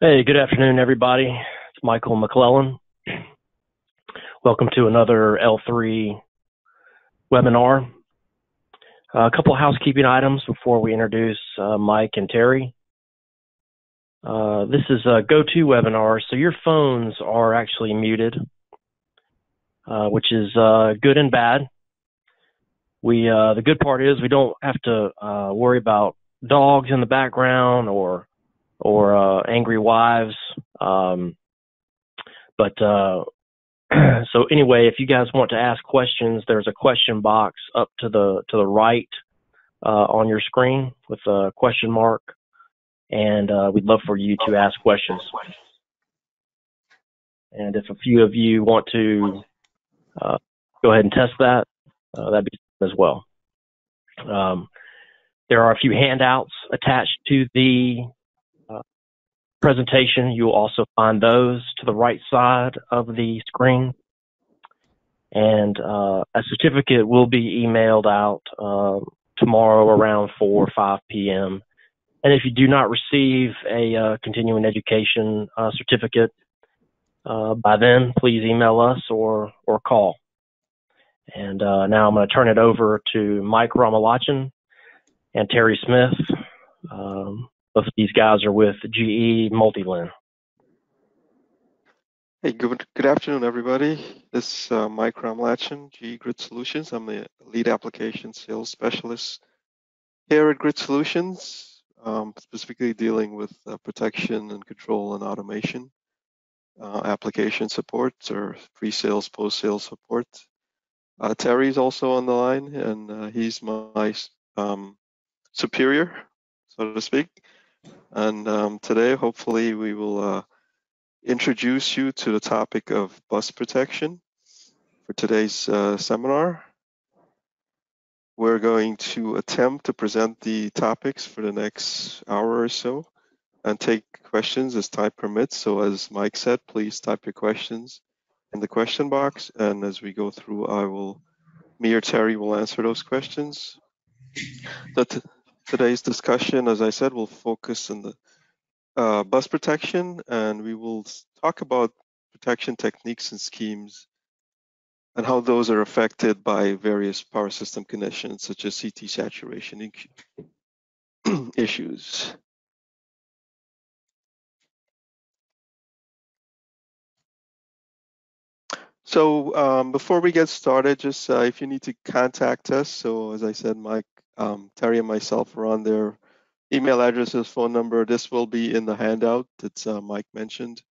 Hey, good afternoon, everybody. It's Michael McClellan. Welcome to another L3 webinar. A couple of housekeeping items before we introduce Mike and Terry. This is a GoToWebinar, so your phones are actually muted, which is good and bad. The good part is we don't have to worry about dogs in the background or angry wives. So anyway, if you guys want to ask questions, there's a question box up to the right on your screen with a question mark, and we'd love for you to ask questions. And if a few of you want to go ahead and test that, that'd be as well. There are a few handouts attached to the presentation. You'll also find those to the right side of the screen. And a certificate will be emailed out tomorrow around 4 or 5 p.m. And if you do not receive a continuing education certificate by then, please email us or call. And now I'm going to turn it over to Mike Ramalachan and Terry Smith. Both of these guys are with GE Multilin. Hey, good afternoon, everybody. This is Mike Ramalachan, GE Grid Solutions. I'm the lead application sales specialist here at Grid Solutions, specifically dealing with protection and control and automation, application support or pre-sales, post-sales support. Terry's also on the line, and he's my superior, so to speak. And today, hopefully, we will introduce you to the topic of bus protection for today's seminar. We're going to attempt to present the topics for the next hour or so and take questions as time permits. So as Mike said, please type your questions in the question box, and as we go through, me or Terry will answer those questions. So today's discussion, as I said, will focus on the bus protection, and we will talk about protection techniques and schemes and how those are affected by various power system conditions such as CT saturation issues. So before we get started, just if you need to contact us, so as I said, Mike, Terry and myself are on their email addresses, phone number. This will be in the handout that Mike mentioned.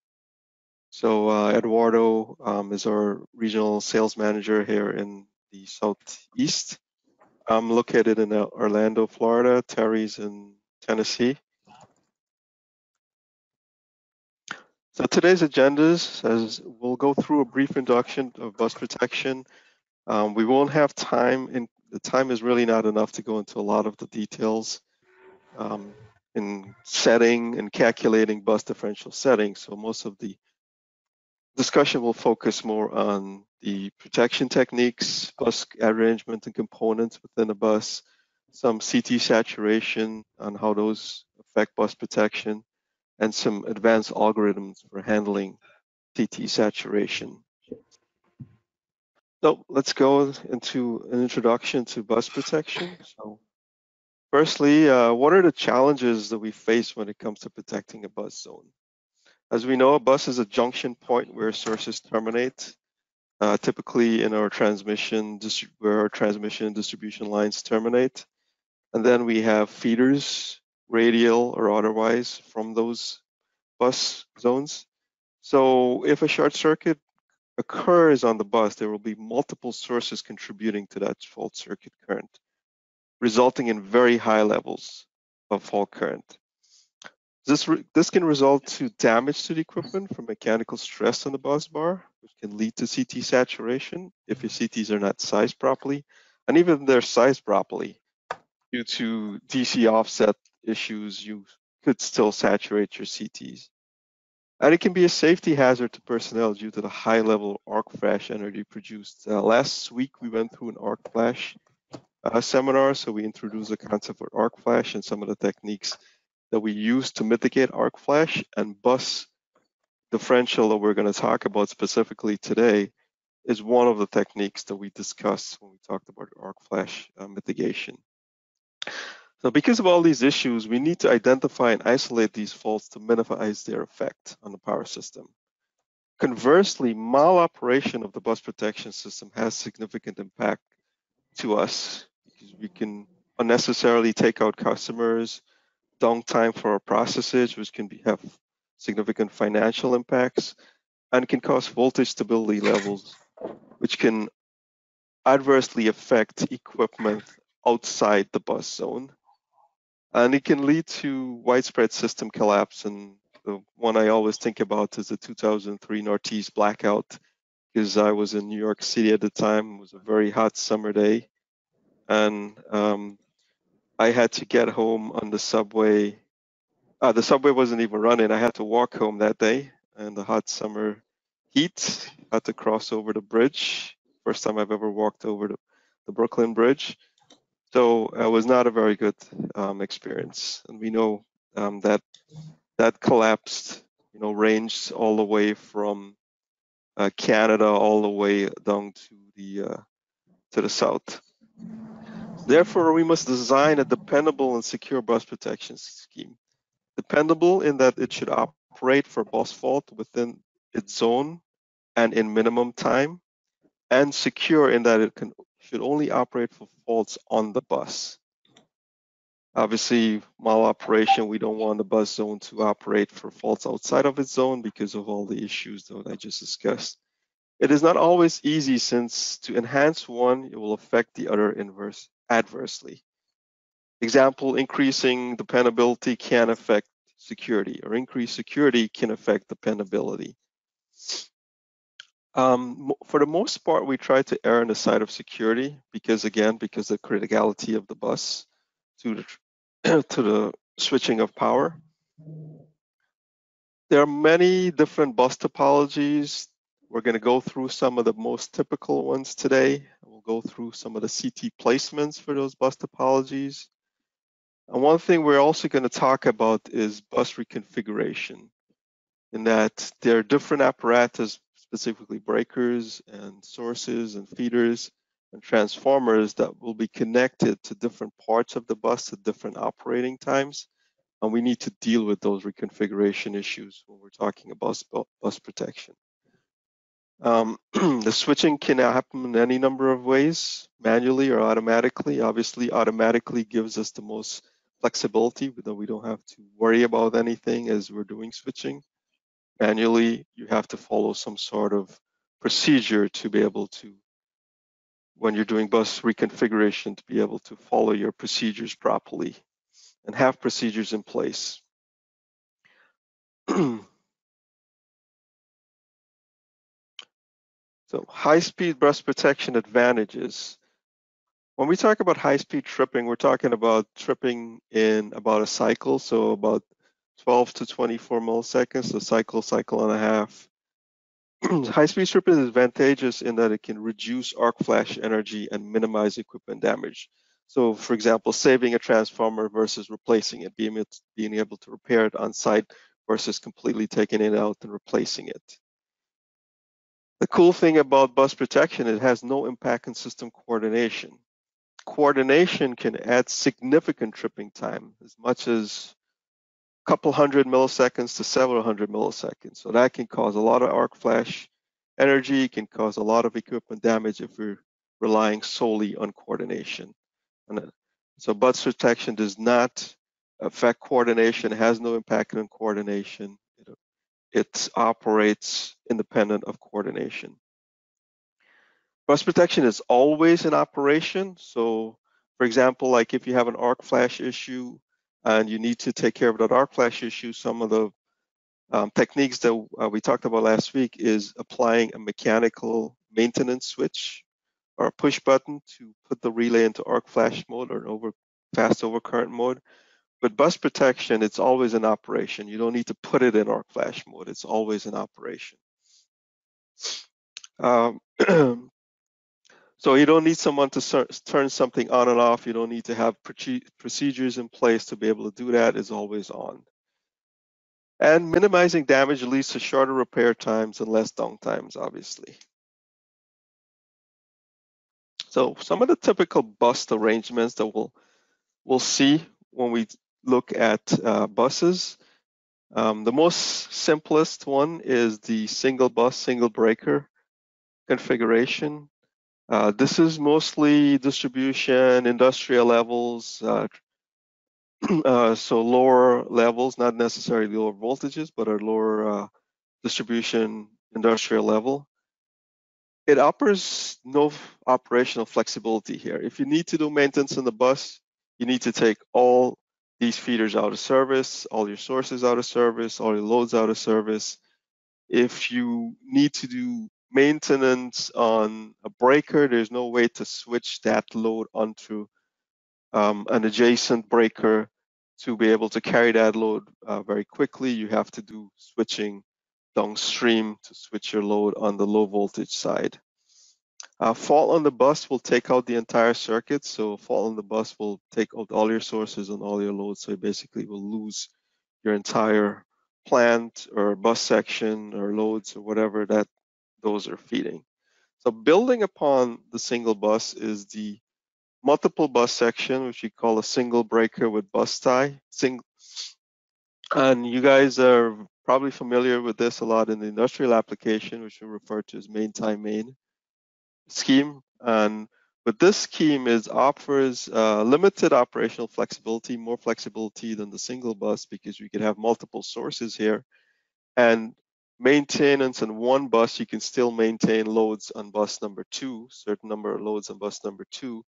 So Eduardo is our regional sales manager here in the Southeast. I'm located in Orlando, Florida. Terry's in Tennessee. So today's agendas, as we'll go through a brief introduction of bus protection. We won't have time, and the time is really not enough to go into a lot of the details in setting and calculating bus differential settings. So most of the discussion will focus more on the protection techniques, bus arrangement and components within a bus, some CT saturation on how those affect bus protection, and some advanced algorithms for handling CT saturation. So let's go into an introduction to bus protection. So firstly, what are the challenges that we face when it comes to protecting a bus zone? As we know, a bus is a junction point where sources terminate, typically in our transmission, where our transmission and distribution lines terminate. And then we have feeders, radial or otherwise, from those bus zones. So if a short circuit occurs on the bus, there will be multiple sources contributing to that fault circuit current, resulting in very high levels of fault current. This can result to damage to the equipment from mechanical stress on the bus bar, which can lead to CT saturation if your CTs are not sized properly, and even if they're sized properly, due to DC offset issues, you could still saturate your CTs. And it can be a safety hazard to personnel due to the high level of arc flash energy produced. Last week, we went through an arc flash seminar, so we introduced the concept of arc flash and some of the techniques that we use to mitigate arc flash, and bus differential that we're going to talk about specifically today is one of the techniques that we discussed when we talked about arc flash mitigation. So because of all these issues, we need to identify and isolate these faults to minimize their effect on the power system. Conversely, maloperation of the bus protection system has significant impact to us because we can unnecessarily take out customers, downtime for our processes, which can have significant financial impacts, and can cause voltage stability levels, which can adversely affect equipment outside the bus zone. And it can lead to widespread system collapse. And the one I always think about is the 2003 Northeast blackout, because I was in New York City at the time. It was a very hot summer day. And I had to get home on the subway. The subway wasn't even running. I had to walk home that day in the hot summer heat. Had to cross over the bridge. First time I've ever walked over the Brooklyn Bridge. So it was not a very good experience. And we know that collapsed, ranged all the way from Canada all the way down to the south. Therefore, we must design a dependable and secure bus protection scheme. Dependable in that it should operate for bus fault within its zone and in minimum time, and secure in that it should only operate for faults on the bus. Obviously, maloperation, we don't want the bus zone to operate for faults outside of its zone because of all the issues that I just discussed. It is not always easy, since to enhance one, it will affect the other adversely. Example, increasing dependability can affect security, or increased security can affect dependability. For the most part, we try to err on the side of security because of the criticality of the bus to the switching of power. There are many different bus topologies. We're going to go through some of the most typical ones today. We'll go through some of the CT placements for those bus topologies. And one thing we're also going to talk about is bus reconfiguration, in that there are different apparatus, specifically breakers and sources and feeders and transformers, that will be connected to different parts of the bus at different operating times. And we need to deal with those reconfiguration issues when we're talking about bus protection. The switching can happen in any number of ways, manually or automatically. Obviously, automatically gives us the most flexibility, though we don't have to worry about anything as we're doing switching. Manually, you have to follow some sort of procedure to be able to, when you're doing bus reconfiguration, to be able to follow your procedures properly and have procedures in place. So high-speed bus protection advantages. When we talk about high-speed tripping, we're talking about tripping in about a cycle, so about 12 to 24 milliseconds, a cycle and a half. High-speed tripping is advantageous in that it can reduce arc flash energy and minimize equipment damage. So, for example, saving a transformer versus replacing it, being able to repair it on site versus completely taking it out and replacing it. The cool thing about bus protection, it has no impact on system coordination. Coordination can add significant tripping time, as much as a couple hundred milliseconds to several hundred milliseconds. So that can cause a lot of arc flash energy, can cause a lot of equipment damage if we're relying solely on coordination. So bus protection does not affect coordination, has no impact on coordination. It operates independent of coordination. Bus protection is always in operation. So, for example, like if you have an arc flash issue and you need to take care of that arc flash issue, some of the techniques that we talked about last week is applying a mechanical maintenance switch or a push button to put the relay into arc flash mode or fast overcurrent mode. With bus protection, it's always in operation. You don't need to put it in arc flash mode. It's always in operation. So you don't need someone to turn something on and off. You don't need to have procedures in place to be able to do that. It's always on. And minimizing damage leads to shorter repair times and less downtimes, obviously. So some of the typical bus arrangements that we'll see when we look at buses. The most simplest one is the single bus, single breaker configuration. This is mostly distribution, industrial levels, so lower levels, not necessarily lower voltages, but are lower distribution industrial level. It offers no operational flexibility here. If you need to do maintenance on the bus, you need to take all these feeders out of service, all your sources out of service, all your loads out of service. If you need to do maintenance on a breaker, there's no way to switch that load onto an adjacent breaker to be able to carry that load very quickly. You have to do switching downstream to switch your load on the low voltage side. Fault on the bus will take out the entire circuit. So fault on the bus will take out all your sources and all your loads. So you basically will lose your entire plant or bus section or loads or whatever that those are feeding. So building upon the single bus is the multiple bus section, which we call a single breaker with bus tie. And you guys are probably familiar with this a lot in the industrial application, which we refer to as main tie main scheme. And with this scheme, it offers limited operational flexibility, more flexibility than the single bus because we could have multiple sources here. And maintenance on one bus, you can still maintain loads on bus number 2, certain number of loads on bus number 2.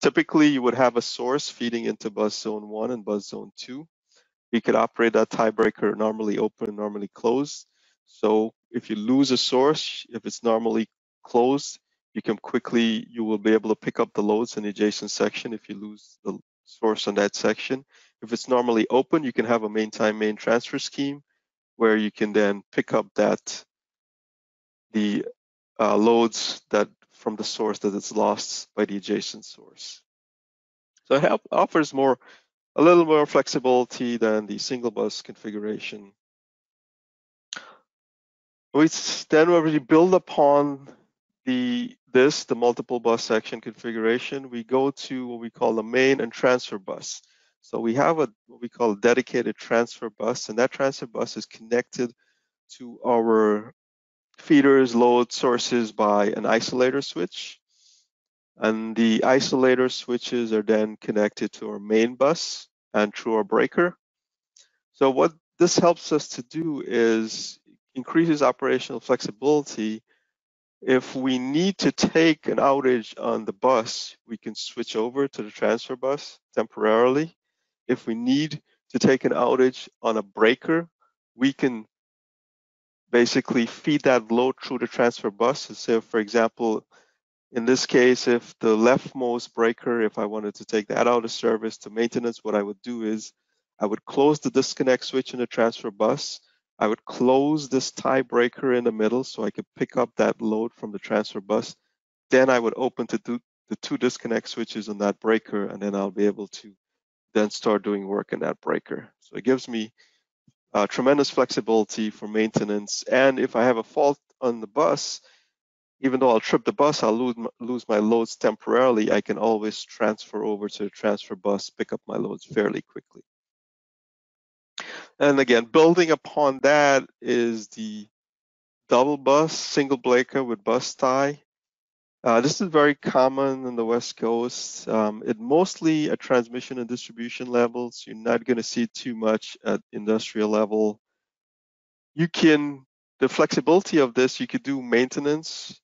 Typically, you would have a source feeding into bus zone 1 and bus zone 2. We could operate that tiebreaker normally open, normally closed. So if you lose a source, if it's normally closed, you will be able to pick up the loads in the adjacent section if you lose the source on that section. If it's normally open, you can have a main time main transfer scheme where you can then pick up the loads that from the source that is lost by the adjacent source. So it offers a little more flexibility than the single bus configuration. We then already build upon the multiple bus section configuration. We go to what we call the main and transfer bus. So we have what we call a dedicated transfer bus, and that transfer bus is connected to our feeders, load sources by an isolator switch. And the isolator switches are then connected to our main bus and through our breaker. So what this helps us to do is increases operational flexibility. If we need to take an outage on the bus, we can switch over to the transfer bus temporarily. If we need to take an outage on a breaker, we can basically feed that load through the transfer bus. So for example, in this case, if the leftmost breaker, if I wanted to take that out of service to maintenance, what I would do is I would close the disconnect switch in the transfer bus. I would close this tie breaker in the middle so I could pick up that load from the transfer bus. Then I would open to do the 2 disconnect switches on that breaker, and then I'll be able to then start doing work in that breaker. So it gives me tremendous flexibility for maintenance. And if I have a fault on the bus, even though I'll trip the bus, I'll lose my loads temporarily. I can always transfer over to the transfer bus, pick up my loads fairly quickly. And again, building upon that is the double bus, single breaker with bus tie. This is very common on the West Coast. It mostly at transmission and distribution levels. You're not going to see too much at industrial level. The flexibility of this, you could do maintenance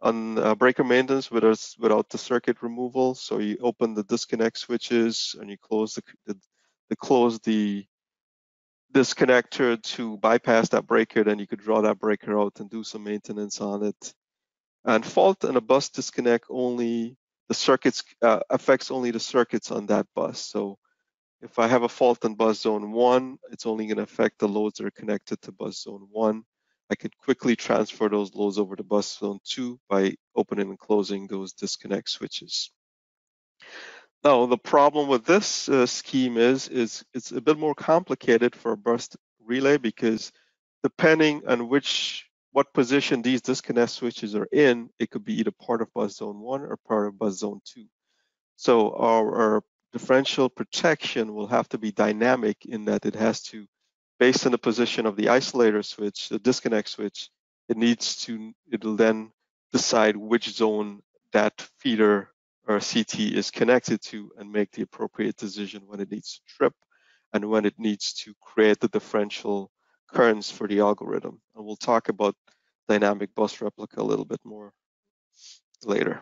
on breaker maintenance without the circuit removal. So you open the disconnect switches and you close the disconnector to bypass that breaker. Then you could draw that breaker out and do some maintenance on it. And fault and a bus disconnect only the circuits affects only the circuits on that bus. So if I have a fault on bus zone 1, it's only going to affect the loads that are connected to bus zone 1. I could quickly transfer those loads over to bus zone 2 by opening and closing those disconnect switches. Now, the problem with this scheme is it's a bit more complicated for a burst relay because depending on what position these disconnect switches are in, it could be either part of bus zone 1 or part of bus zone 2. So our differential protection will have to be dynamic in that it has to, based on the position of the isolator switch, the disconnect switch, it'll then decide which zone that feeder or CT is connected to and make the appropriate decision when it needs to trip and when it needs to create the differential currents for the algorithm. And we'll talk about dynamic bus replica a little bit more later.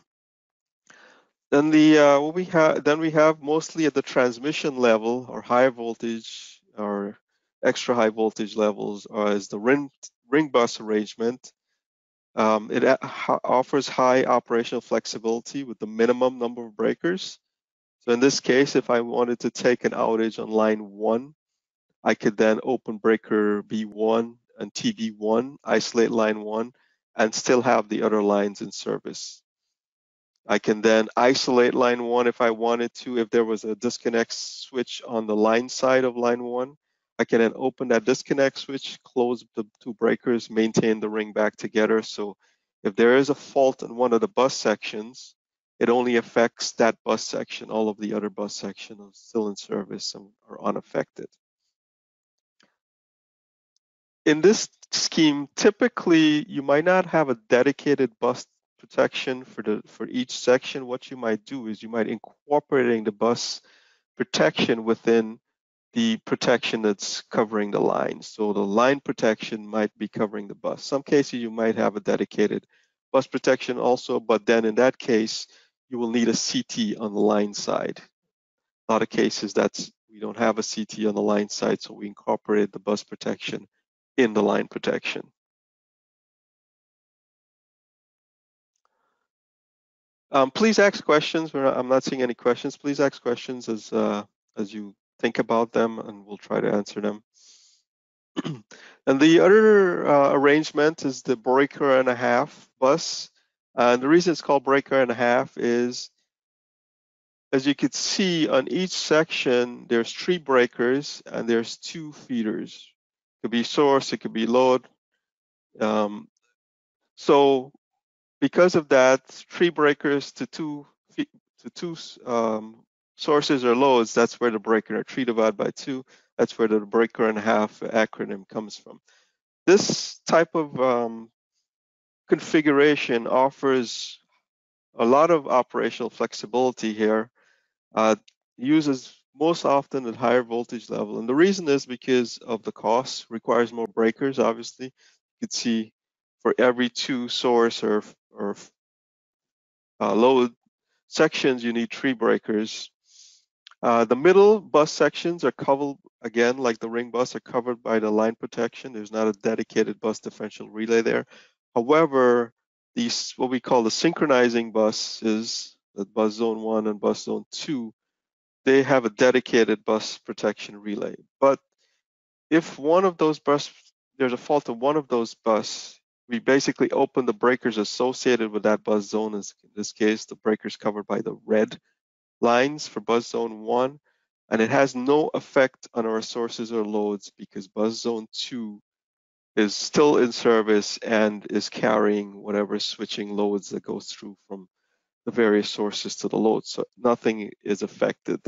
Then we have mostly at the transmission level or high voltage or extra high voltage levels is the ring bus arrangement. It offers high operational flexibility with the minimum number of breakers. So in this case, if I wanted to take an outage on line 1, I could then open breaker B1 and TB1, isolate line 1, and still have the other lines in service. I can then isolate line 1 if I wanted to. If there was a disconnect switch on the line side of line 1, I can then open that disconnect switch, close the 2 breakers, maintain the ring back together. So if there is a fault in one of the bus sections, it only affects that bus section. All of the other bus sections are still in service and are unaffected. In this scheme, typically you might not have a dedicated bus protection for each section. What you might do is you might incorporating the bus protection within the protection that's covering the line. So the line protection might be covering the bus. Some cases you might have a dedicated bus protection also, but then in that case, you will need a CT on the line side. A lot of cases we don't have a CT on the line side, so we incorporate the bus protection in the line protection. Please ask questions. I'm not seeing any questions. Please ask questions as you think about them, and we'll try to answer them. And the other arrangement is the breaker and a half bus. And the reason it's called breaker and a half is, as you can see on each section, there's 3 breakers and there's 2 feeders. It could be source, it could be load. So because of that, 3 breakers to 2 sources or loads, that's where the breaker, 3 divided by 2, that's where the breaker and a half acronym comes from. This type of configuration offers a lot of operational flexibility here, uses most often at higher voltage level. And the reason is because of the cost, requires more breakers, obviously. You could see for every 2 source or load sections, you need 3 breakers. The middle bus sections are covered, again, like the ring bus, are covered by the line protection. There's not a dedicated bus differential relay there. However, these, what we call the synchronizing buses, the bus zone 1 and bus zone 2, they have a dedicated bus protection relay. But if one of those there's a fault in one of those bus, we basically open the breakers associated with that bus zone. In this case, the breakers covered by the red lines for bus zone 1, and it has no effect on our sources or loads because bus zone 2 is still in service and is carrying whatever switching loads that goes through from the various sources to the load. So nothing is affected.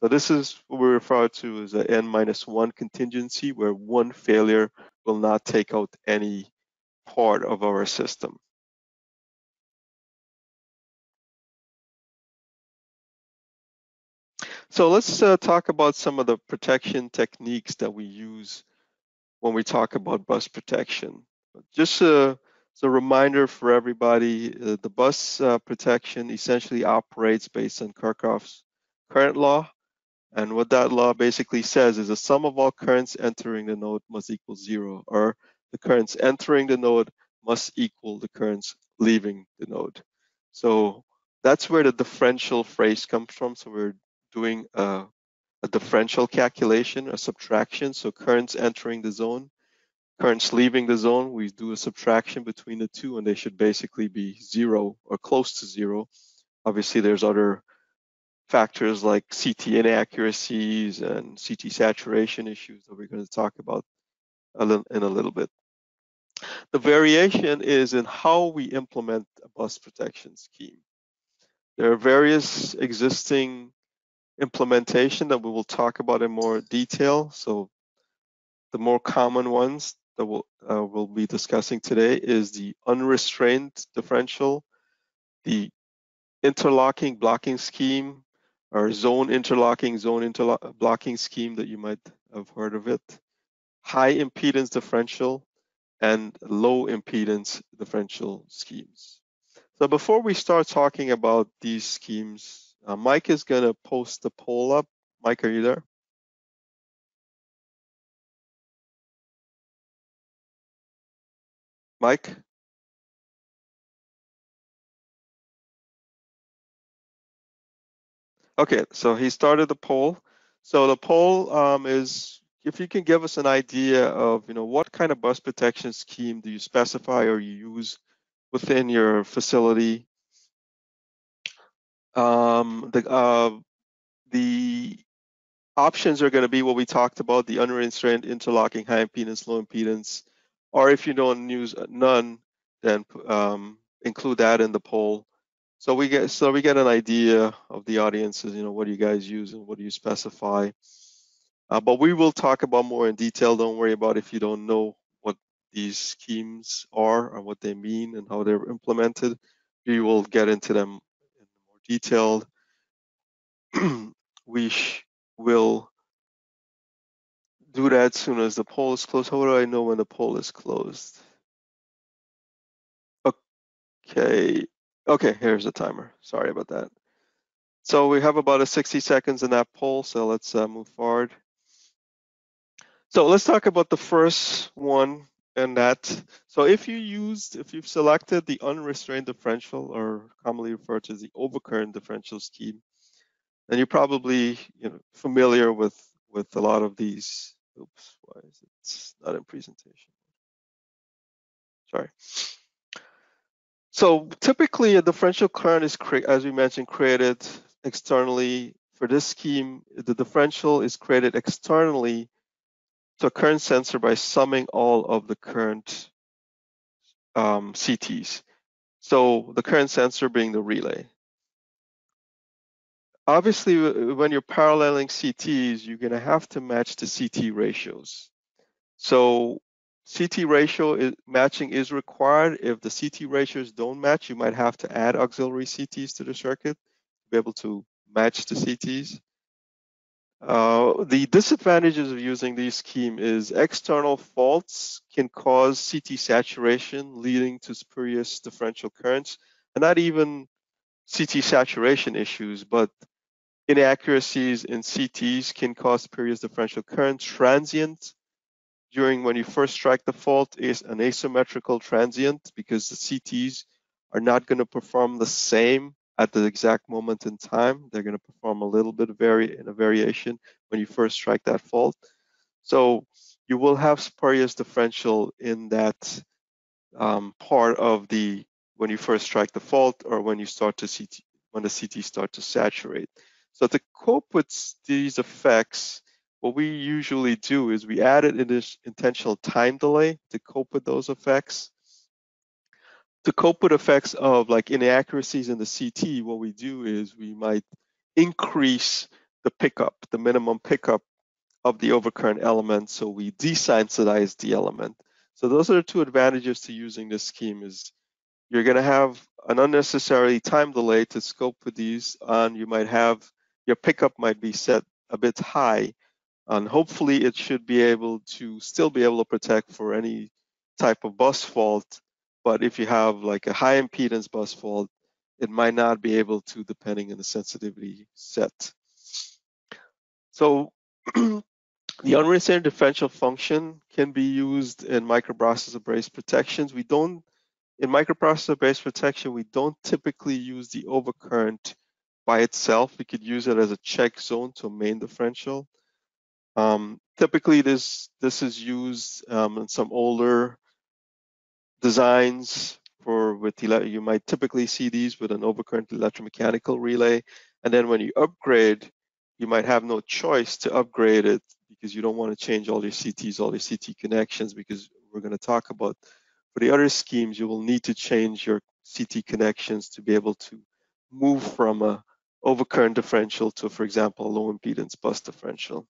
So this is what we refer to as an N-1 contingency, where one failure will not take out any part of our system. So let's talk about some of the protection techniques that we use when we talk about bus protection. Just as a reminder for everybody, the bus protection essentially operates based on Kirchhoff's current law. And what that law basically says is the sum of all currents entering the node must equal 0, or the currents entering the node must equal the currents leaving the node. So that's where the differential phrase comes from. So we're doing a differential calculation, a subtraction. So currents entering the zone currents leaving the zone, we do a subtraction between the two, and they should basically be zero or close to zero. Obviously, there's other factors like CT inaccuracies and CT saturation issues that we're going to talk about in a little bit. The variation is in how we implement a bus protection scheme. There are various existing implementation that we will talk about in more detail. So the more common ones that we'll be discussing today is the unrestrained differential, the interlocking blocking scheme, or zone interlocking, blocking scheme that you might have heard of it, high impedance differential, and low impedance differential schemes. So before we start talking about these schemes, Mike is going to post the poll up. Mike, are you there? Mike? Okay, so he started the poll. So the poll is, if you can give us an idea of, what kind of bus protection scheme do you specify or you use within your facility? The options are going to be what we talked about, the unrestrained, interlocking, high impedance, low impedance, or if you don't use none, then include that in the poll. So we get an idea of the audiences, what do you guys use and what do you specify? But we will talk about more in detail. Don't worry about if you don't know what these schemes are or what they mean and how they're implemented. We will get into them in more detail. We will do that as soon as the poll is closed. How do I know when the poll is closed? Okay. Okay, here's the timer. Sorry about that. So we have about 60 seconds in that poll, so let's move forward. So let's talk about the first one and that. So if you've selected the unrestrained differential, or commonly referred to as the overcurrent differential scheme, then you're probably familiar with a lot of these. Oops, why is it not in presentation? Sorry. So typically a differential current is, as we mentioned, created externally. For this scheme, the differential is created externally to a current sensor by summing all of the current CTs. So the current sensor being the relay. Obviously, when you're paralleling CTs, you're going to have to match the CT ratios. So CT ratio matching is required. If the CT ratios don't match, you might have to add auxiliary CTs to the circuit to be able to match the CTs. The disadvantages of using this scheme is external faults can cause CT saturation, leading to spurious differential currents, and not even CT saturation issues, but inaccuracies in CTs can cause spurious differential current. Transient during when you first strike the fault is an asymmetrical transient because the CTs are not going to perform the same at the exact moment in time. They're going to perform a little bit in a variation when you first strike that fault. So you will have spurious differential in that part of when you first strike the fault or when you start to when the CT start to saturate. So to cope with these effects, what we usually do is we add an intentional time delay to cope with those effects. To cope with effects of like inaccuracies in the CT, what we do is we might increase the pickup, the minimum pickup of the overcurrent element, so we desensitize the element. So those are the two advantages to using this scheme is you're going to have an unnecessary time delay to scope with these, and you might have your pickup might be set a bit high, and hopefully it should be able to still be able to protect for any type of bus fault. But if you have like a high impedance bus fault, it might not be able to, depending on the sensitivity set. So the unrestrained differential function can be used in microprocessor-based protections. In microprocessor-based protection, we don't typically use the overcurrent by itself. We could use it as a check zone to a main differential. Typically, this is used in some older designs you might typically see these with an overcurrent electromechanical relay. And then when you upgrade, you might have no choice to upgrade it because you don't want to change all your CTs, all your CT connections, because we're going to talk about for the other schemes, you will need to change your CT connections to be able to move from a overcurrent differential to, for example, a low impedance bus differential.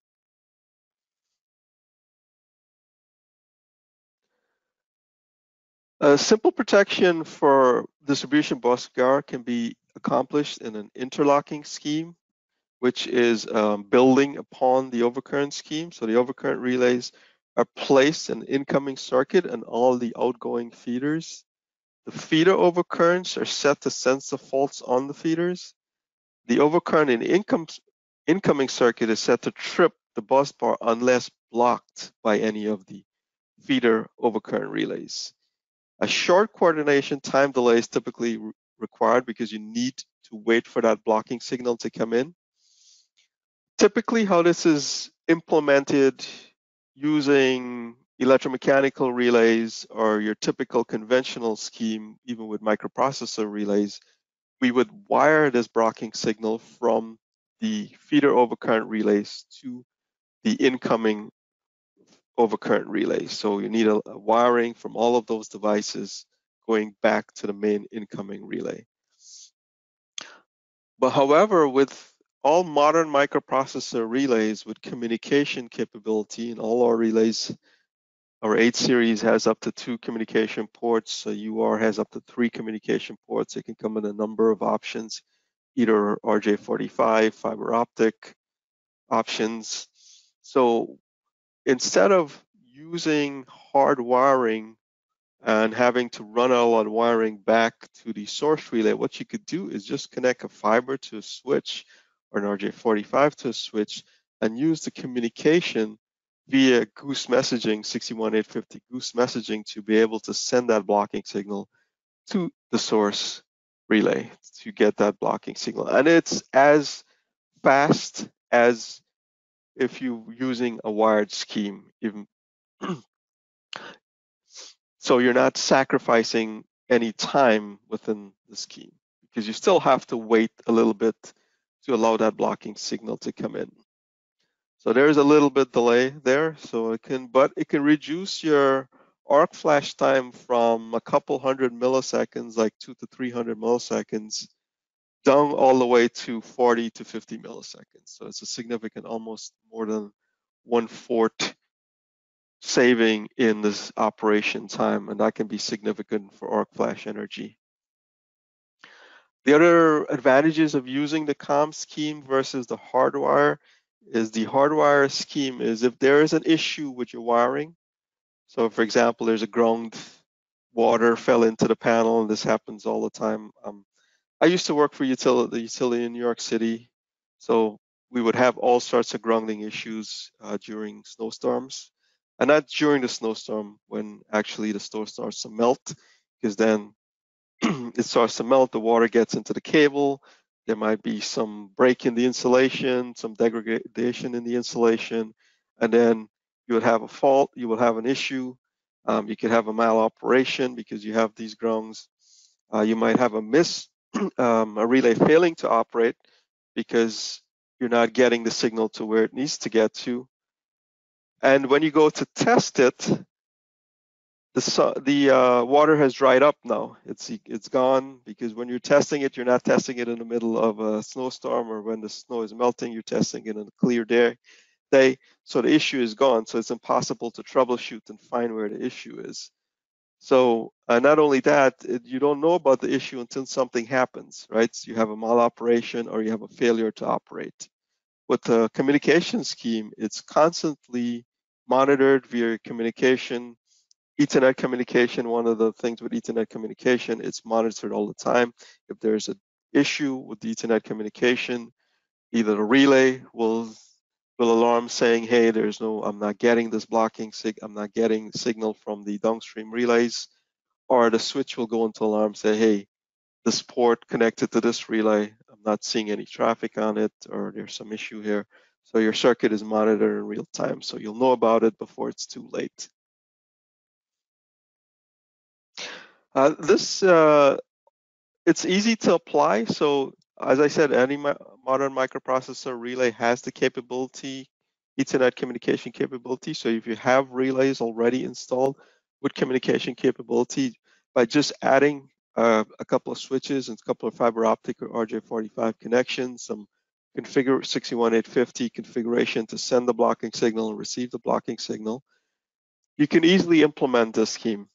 A simple protection for distribution busbar can be accomplished in an interlocking scheme, which is building upon the overcurrent scheme. So the overcurrent relays are placed in the incoming circuit and all the outgoing feeders. The feeder overcurrents are set to sense the faults on the feeders. The overcurrent in the incoming circuit is set to trip the busbar unless blocked by any of the feeder overcurrent relays. A short coordination time delay is typically required because you need to wait for that blocking signal to come in. Typically, how this is implemented using electromechanical relays or your typical conventional scheme, even with microprocessor relays, we would wire this blocking signal from the feeder overcurrent relays to the incoming overcurrent relay. So you need a wiring from all of those devices going back to the main incoming relay. But however, with all modern microprocessor relays with communication capability, and all our relays, our 8 series has up to 2 communication ports, UR has up to 3 communication ports. It can come in a number of options, either RJ45, fiber optic options. So instead of using hard wiring and having to run all that wiring back to the source relay, what you could do is just connect a fiber to a switch or an RJ45 to a switch and use the communication via goose messaging, 61850 goose messaging, to be able to send that blocking signal to the source relay to get that blocking signal. And it's as fast as if you're using a wired scheme, even so you're not sacrificing any time within the scheme because you still have to wait a little bit to allow that blocking signal to come in. So there's a little bit delay there, but it can reduce your arc flash time from a couple hundred milliseconds, like 200 to 300 milliseconds, down all the way to 40 to 50 milliseconds. So it's a significant, almost more than 1/4 saving in this operation time, and that can be significant for arc flash energy. The other advantages of using the COM scheme versus the hardwire is the hardwire scheme is if there is an issue with your wiring, so for example, there's a ground, water fell into the panel, and this happens all the time. I used to work for the utility in New York City, so we would have all sorts of grounding issues during snowstorms, and not during the snowstorm when actually the snow starts to melt, because then it starts to melt, the water gets into the cable, there might be some break in the insulation, some degradation in the insulation, and then you would have a fault, you will have an issue, you could have a maloperation because you have these grounds. You might have a relay failing to operate because you're not getting the signal to where it needs to get to. And when you go to test it, the water has dried up now. It's gone because when you're testing it, you're not testing it in the middle of a snowstorm or when the snow is melting. You're testing it on a clear day. So the issue is gone. So it's impossible to troubleshoot and find where the issue is. So not only that, you don't know about the issue until something happens, right? So you have a maloperation or you have a failure to operate. With the communication scheme, it's constantly monitored via communication. Ethernet communication, one of the things with Ethernet communication, it's monitored all the time. If there's an issue with the Ethernet communication, either the relay will alarm saying, hey, I'm not getting this I'm not getting signal from the downstream relays, or the switch will go into alarm, say, hey, this port connected to this relay, I'm not seeing any traffic on it, or there's some issue here. So your circuit is monitored in real time, so you'll know about it before it's too late. This it's easy to apply. So as I said, any modern microprocessor relay has the capability, Ethernet communication capability. So if you have relays already installed with communication capability, by just adding a couple of switches and a couple of fiber optic or RJ45 connections, some configure 61850 configuration to send the blocking signal and receive the blocking signal, you can easily implement this scheme.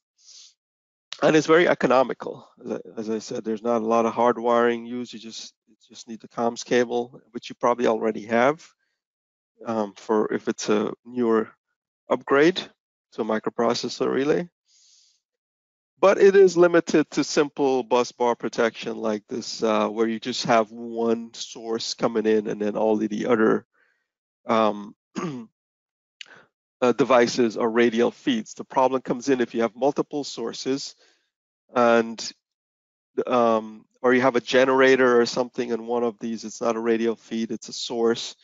And it's very economical. As I said, there's not a lot of hard wiring used. You just need the comms cable, which you probably already have for if it's a newer upgrade to a microprocessor relay. But it is limited to simple bus bar protection like this, where you just have one source coming in and then all of the other um, devices are radial feeds. The problem comes in if you have multiple sources and or you have a generator or something in one of these, it's not a radial feed, it's a source,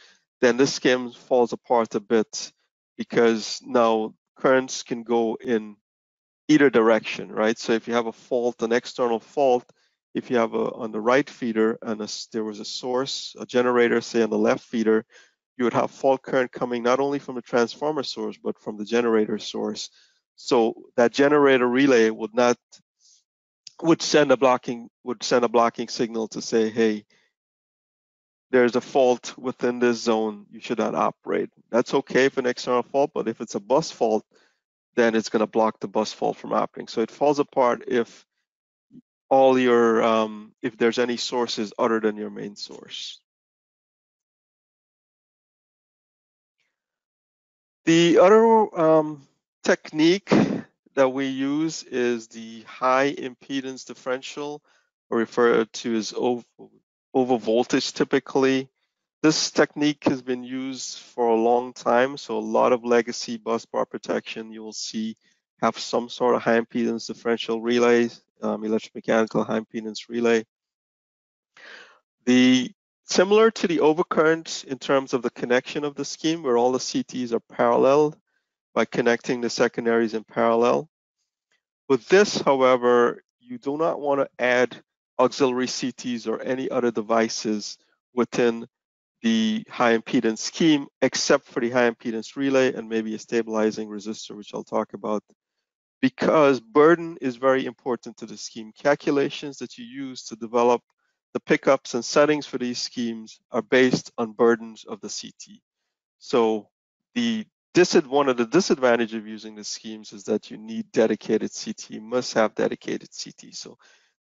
then this scheme falls apart a bit because now currents can go in either direction, right? So if you have a fault, an external fault, if you have on the right feeder and there was a source, a generator, say on the left feeder, you would have fault current coming not only from the transformer source, but from the generator source. So that generator relay would send a blocking signal to say, hey, there's a fault within this zone, you should not operate. That's okay if an external fault, but if it's a bus fault, then it's going to block the bus fault from operating. So it falls apart if all your if there's any sources other than your main source. The other technique that we use is the high impedance differential, or referred to as over voltage typically. This technique has been used for a long time, so a lot of legacy bus bar protection you will see have some sort of high impedance differential relays, electromechanical high impedance relay. Similar to the overcurrent in terms of the connection of the scheme, where all the CTs are parallel by connecting the secondaries in parallel. With this, however, you do not want to add auxiliary CTs or any other devices within the high impedance scheme, except for the high impedance relay and maybe a stabilizing resistor, which I'll talk about, because burden is very important to the scheme. Calculations that you use to develop the pickups and settings for these schemes are based on burdens of the CT. So one of the disadvantages of using the schemes is that you need dedicated CT. You must have dedicated CT. So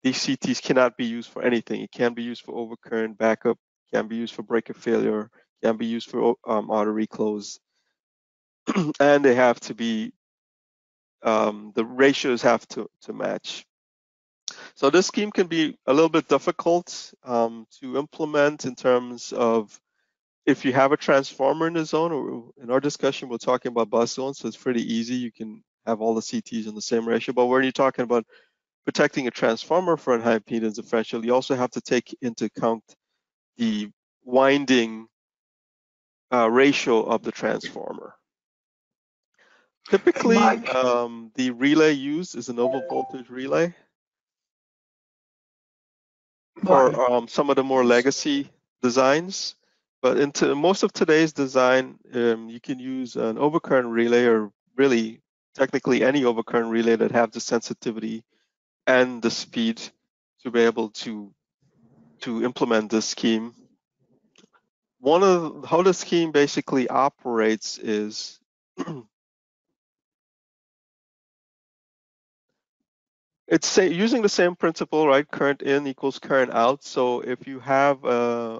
these CTs cannot be used for anything. It can be used for overcurrent backup, can be used for breaker failure, can be used for auto reclose, and they have to be the ratios have to match. So this scheme can be a little bit difficult to implement in terms of if you have a transformer in the zone, or in our discussion, we're talking about bus zones, so it's pretty easy. You can have all the CTs in the same ratio. But when you're talking about protecting a transformer for a high impedance differential, you also have to take into account the winding ratio of the transformer. Typically, the relay used is an over voltage relay for some of the more legacy designs. But into most of today's design, you can use an overcurrent relay, or really technically any overcurrent relay that have the sensitivity and the speed to be able to implement this scheme. One of how the scheme basically operates is it's using the same principle, right? Current in equals current out. So if you have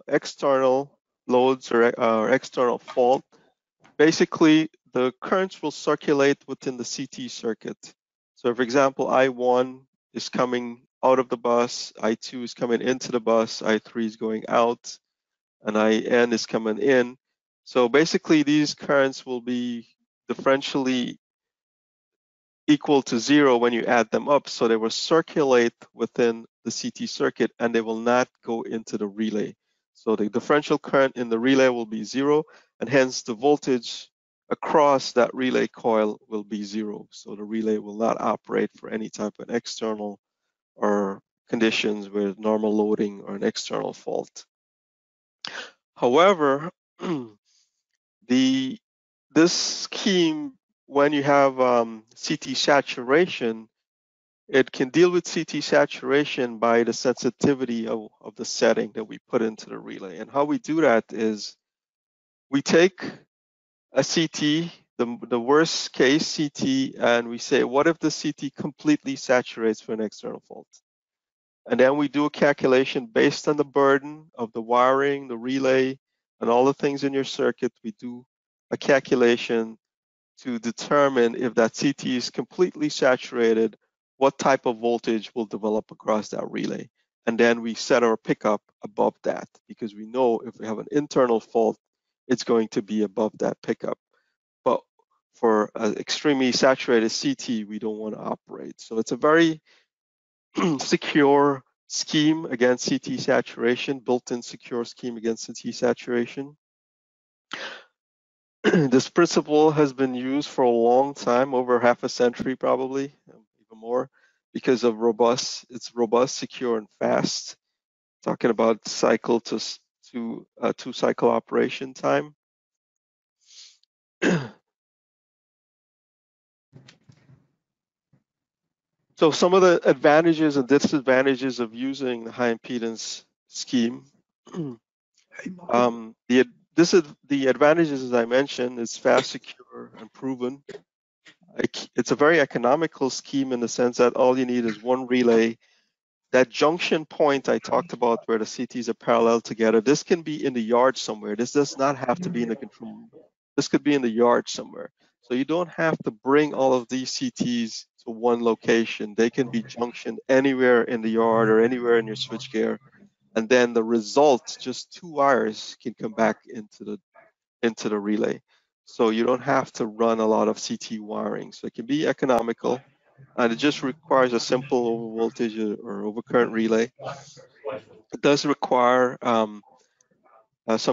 external loads or external fault, basically the currents will circulate within the CT circuit. So for example, I1 is coming out of the bus, I2 is coming into the bus, I3 is going out, and IN is coming in. So basically these currents will be differentially equal to 0 when you add them up. So they will circulate within the CT circuit and they will not go into the relay. So the differential current in the relay will be 0, and hence the voltage across that relay coil will be 0. So the relay will not operate for any type of external or conditions with normal loading or an external fault. However, this scheme, when you have CT saturation, it can deal with CT saturation by the sensitivity of the setting that we put into the relay. And how we do that is we take a CT, the worst case CT, and we say, what if the CT completely saturates for an external fault? And then we do a calculation based on the burden of the wiring, the relay, and all the things in your circuit. We do a calculation to determine if that CT is completely saturated, what type of voltage will develop across that relay. And then we set our pickup above that, because we know if we have an internal fault, it's going to be above that pickup. But for an extremely saturated CT, we don't want to operate. So it's a very secure scheme against CT saturation, built-in secure scheme against CT saturation. This principle has been used for a long time, over half a century probably, even more, because of it's robust, secure, and fast. Talking about cycle to two cycle operation time. So some of the advantages and disadvantages of using the high impedance scheme. The advantages, as I mentioned, is fast, secure, and proven. It's a very economical scheme in the sense that all you need is one relay. That junction point I talked about where the CTs are parallel together, this can be in the yard somewhere. This does not have to be in the control room. This could be in the yard somewhere. So you don't have to bring all of these CTs to one location. They can be junctioned anywhere in the yard or anywhere in your switchgear. And then the result, just 2 wires, can come back into the relay. So you don't have to run a lot of CT wiring. So it can be economical, and it just requires a simple over voltage or over current relay. It does require some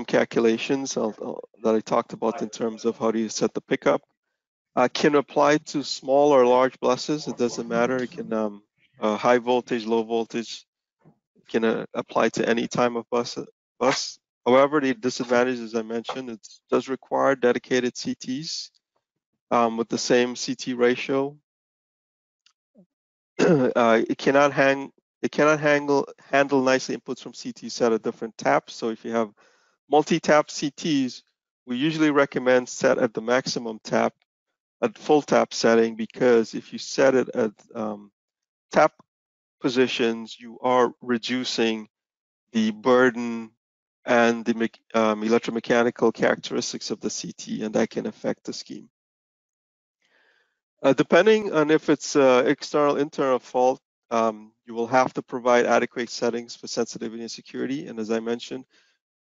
calculations that I talked about in terms of how do you set the pickup. Can apply to small or large buses. It doesn't matter. It can high voltage, low voltage. It can apply to any time of bus. However, the disadvantage, as I mentioned, it does require dedicated CTs with the same CT ratio. It cannot handle nicely inputs from CT set at different taps. So if you have multi-tap CTs, we usually recommend set at the maximum tap, at full tap setting, because if you set it at tap positions, you are reducing the burden and the electromechanical characteristics of the CT, and that can affect the scheme. Depending on if it's external, internal fault, you will have to provide adequate settings for sensitivity and security. And as I mentioned,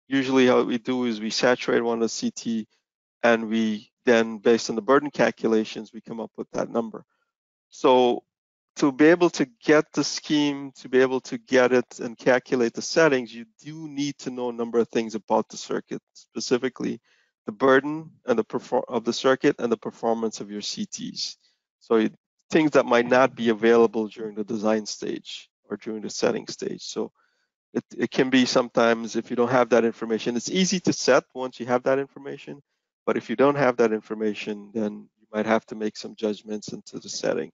usually how we do is we saturate one of the CT, and we then, based on the burden calculations, we come up with that number. So to be able to get the scheme, to be able to get it and calculate the settings, you do need to know a number of things about the circuit, specifically the burden and of the circuit and the performance of your CTs. So things that might not be available during the design stage or during the setting stage. So it can be sometimes, if you don't have that information, it's easy to set once you have that information, but if you don't have that information, then you might have to make some judgments into the setting.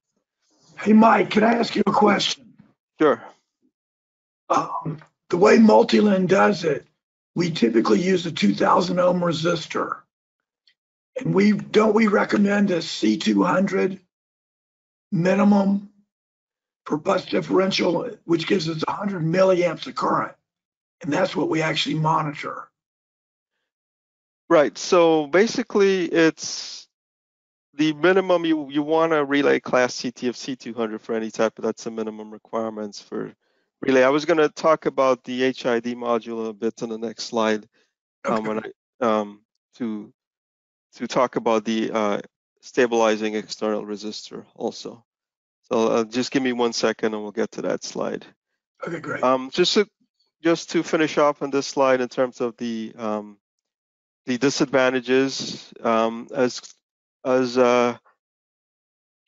Hey, Mike, can I ask you a question? Sure. The way Multilin does it, we typically use a 2000 ohm resistor. And we recommend a C200 minimum for bus differential, which gives us 100 milliamps of current. And that's what we actually monitor. Right. So basically, it's the minimum you want a relay class CT of C200 for any type, but that's the minimum requirements for relay. I was going to talk about the HID module a bit on the next slide, Okay. To talk about the stabilizing external resistor also. So just give me 1 second and we'll get to that slide. Okay, great. Just to finish off on this slide in terms of the The disadvantages, as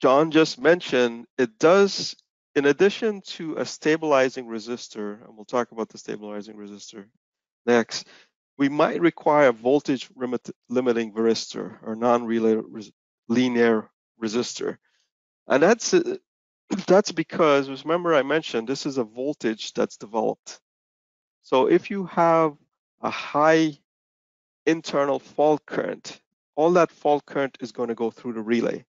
John just mentioned, it does, in addition to a stabilizing resistor, and we'll talk about the stabilizing resistor next, we might require a voltage limiting varistor or non-relay linear resistor. And that's because, remember I mentioned, this is a voltage that's developed. So if you have a high internal fault current, all that fault current is going to go through the relay,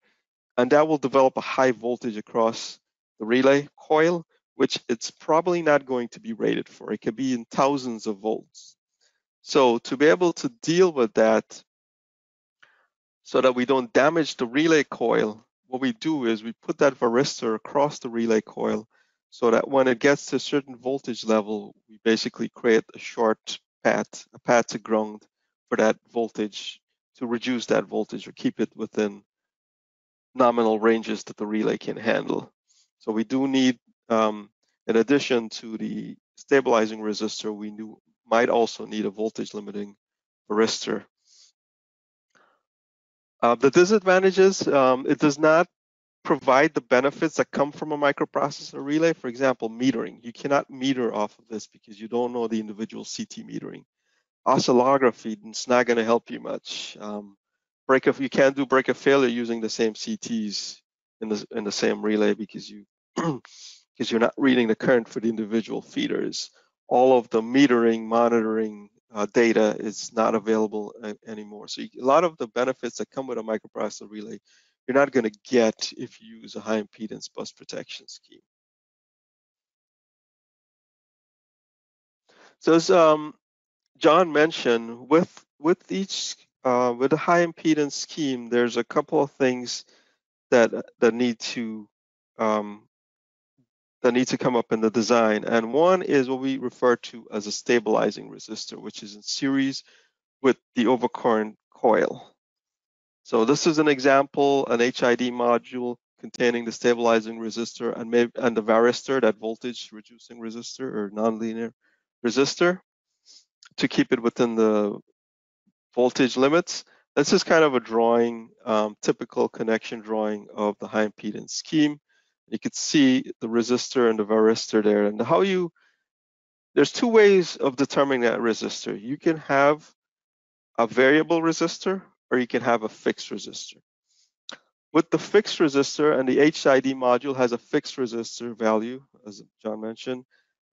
and that will develop a high voltage across the relay coil, which it's probably not going to be rated for. It could be in thousands of volts. So to be able to deal with that so that we don't damage the relay coil, what we do is we put that varistor across the relay coil so that when it gets to a certain voltage level, we basically create a short path, a path to ground for that voltage to reduce that voltage or keep it within nominal ranges that the relay can handle. So we do need, in addition to the stabilizing resistor, we might also need a voltage limiting varistor. The disadvantages, it does not provide the benefits that come from a microprocessor relay. For example, metering. You cannot meter off of this because you don't know the individual CT metering. Oscillography is not going to help you much. You can't do break of failure using the same CTs in the same relay because you're not reading the current for the individual feeders. All of the metering, monitoring data is not available anymore. So a lot of the benefits that come with a microprocessor relay, you're not going to get if you use a high impedance bus protection scheme. So as John mentioned, with each with a high impedance scheme, there's a couple of things that need to come up in the design, and one is what we refer to as a stabilizing resistor, which is in series with the overcurrent coil. So this is an example, an HID module containing the stabilizing resistor and the varistor, that voltage reducing resistor or nonlinear resistor, to keep it within the voltage limits. This is kind of a drawing, typical connection drawing of the high impedance scheme. You could see the resistor and the varistor there. And there's two ways of determining that resistor. You can have a variable resistor or you can have a fixed resistor. With the fixed resistor, and the HID module has a fixed resistor value, as John mentioned,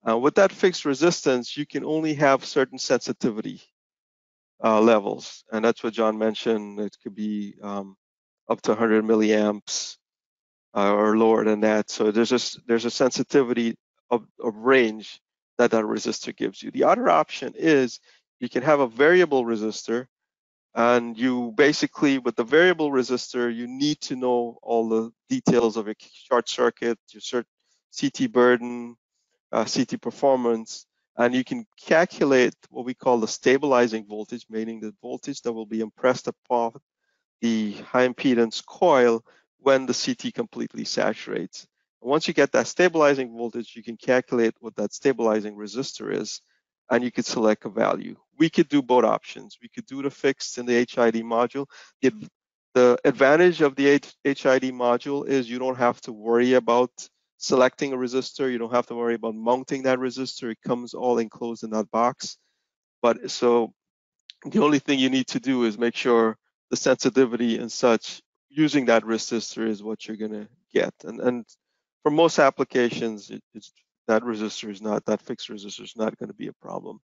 with that fixed resistance, you can only have certain sensitivity levels. And that's what John mentioned. It could be up to 100 milliamps or lower than that. So there's a sensitivity of range that resistor gives you. The other option is you can have a variable resistor, and you basically, with the variable resistor, you need to know all the details of a short circuit, your CT burden, CT performance, and you can calculate what we call the stabilizing voltage, meaning the voltage that will be impressed upon the high impedance coil when the CT completely saturates. Once you get that stabilizing voltage, you can calculate what that stabilizing resistor is, and you could select a value. We could do both options. We could do the fixed in the HID module. The advantage of the HID module is you don't have to worry about selecting a resistor. You don't have to worry about mounting that resistor. It comes all enclosed in that box. But so the only thing you need to do is make sure the sensitivity and such using that resistor is what you're going to get. And for most applications, that fixed resistor is not going to be a problem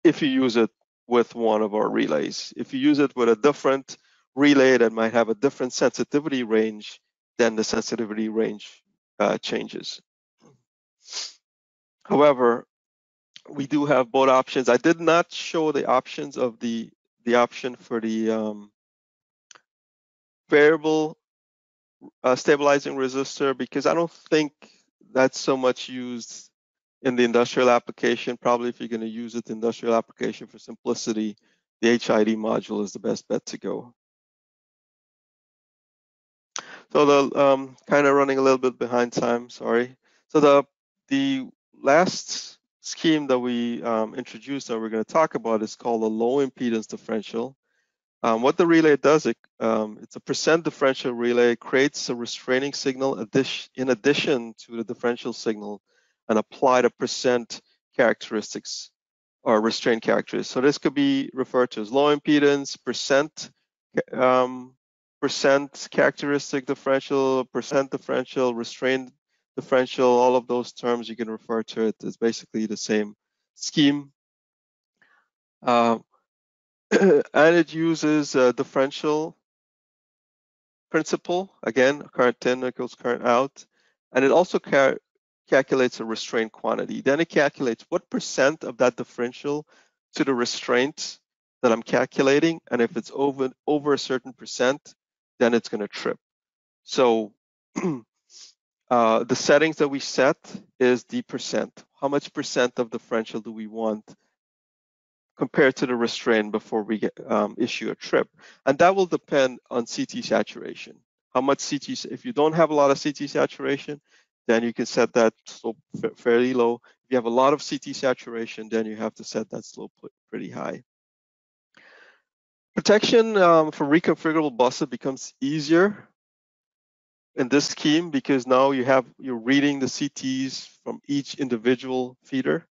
if you use it with one of our relays. If you use it with a different relay that might have a different sensitivity range, then the sensitivity range changes. However, we do have both options. I did not show the options of the option for the variable stabilizing resistor because I don't think that's so much used in the industrial application. Probably if you're going to use it in industrial application for simplicity, the HID module is the best bet to go. So kind of running a little bit behind time, sorry. So the last scheme that we introduced that we're going to talk about is called a low impedance differential. What the relay does, it's a percent differential relay, creates a restraining signal in addition to the differential signal and apply the percent characteristics or restraint characteristics. So this could be referred to as low impedance, percent characteristic differential, percent differential, restraint differential, all of those terms you can refer to it as basically the same scheme. And it uses a differential principle, again, current in equals current out, and it also calculates a restraint quantity. Then it calculates what percent of that differential to the restraint that I'm calculating, and if it's over a certain percent, then it's going to trip. So the settings that we set is the percent. How much percent of differential do we want compared to the restraint before we issue a trip? And that will depend on CT saturation. How much CT, if you don't have a lot of CT saturation, then you can set that slope fairly low. If you have a lot of CT saturation, then you have to set that slope pretty high. Protection for reconfigurable buses becomes easier in this scheme because now you're reading the CTs from each individual feeder,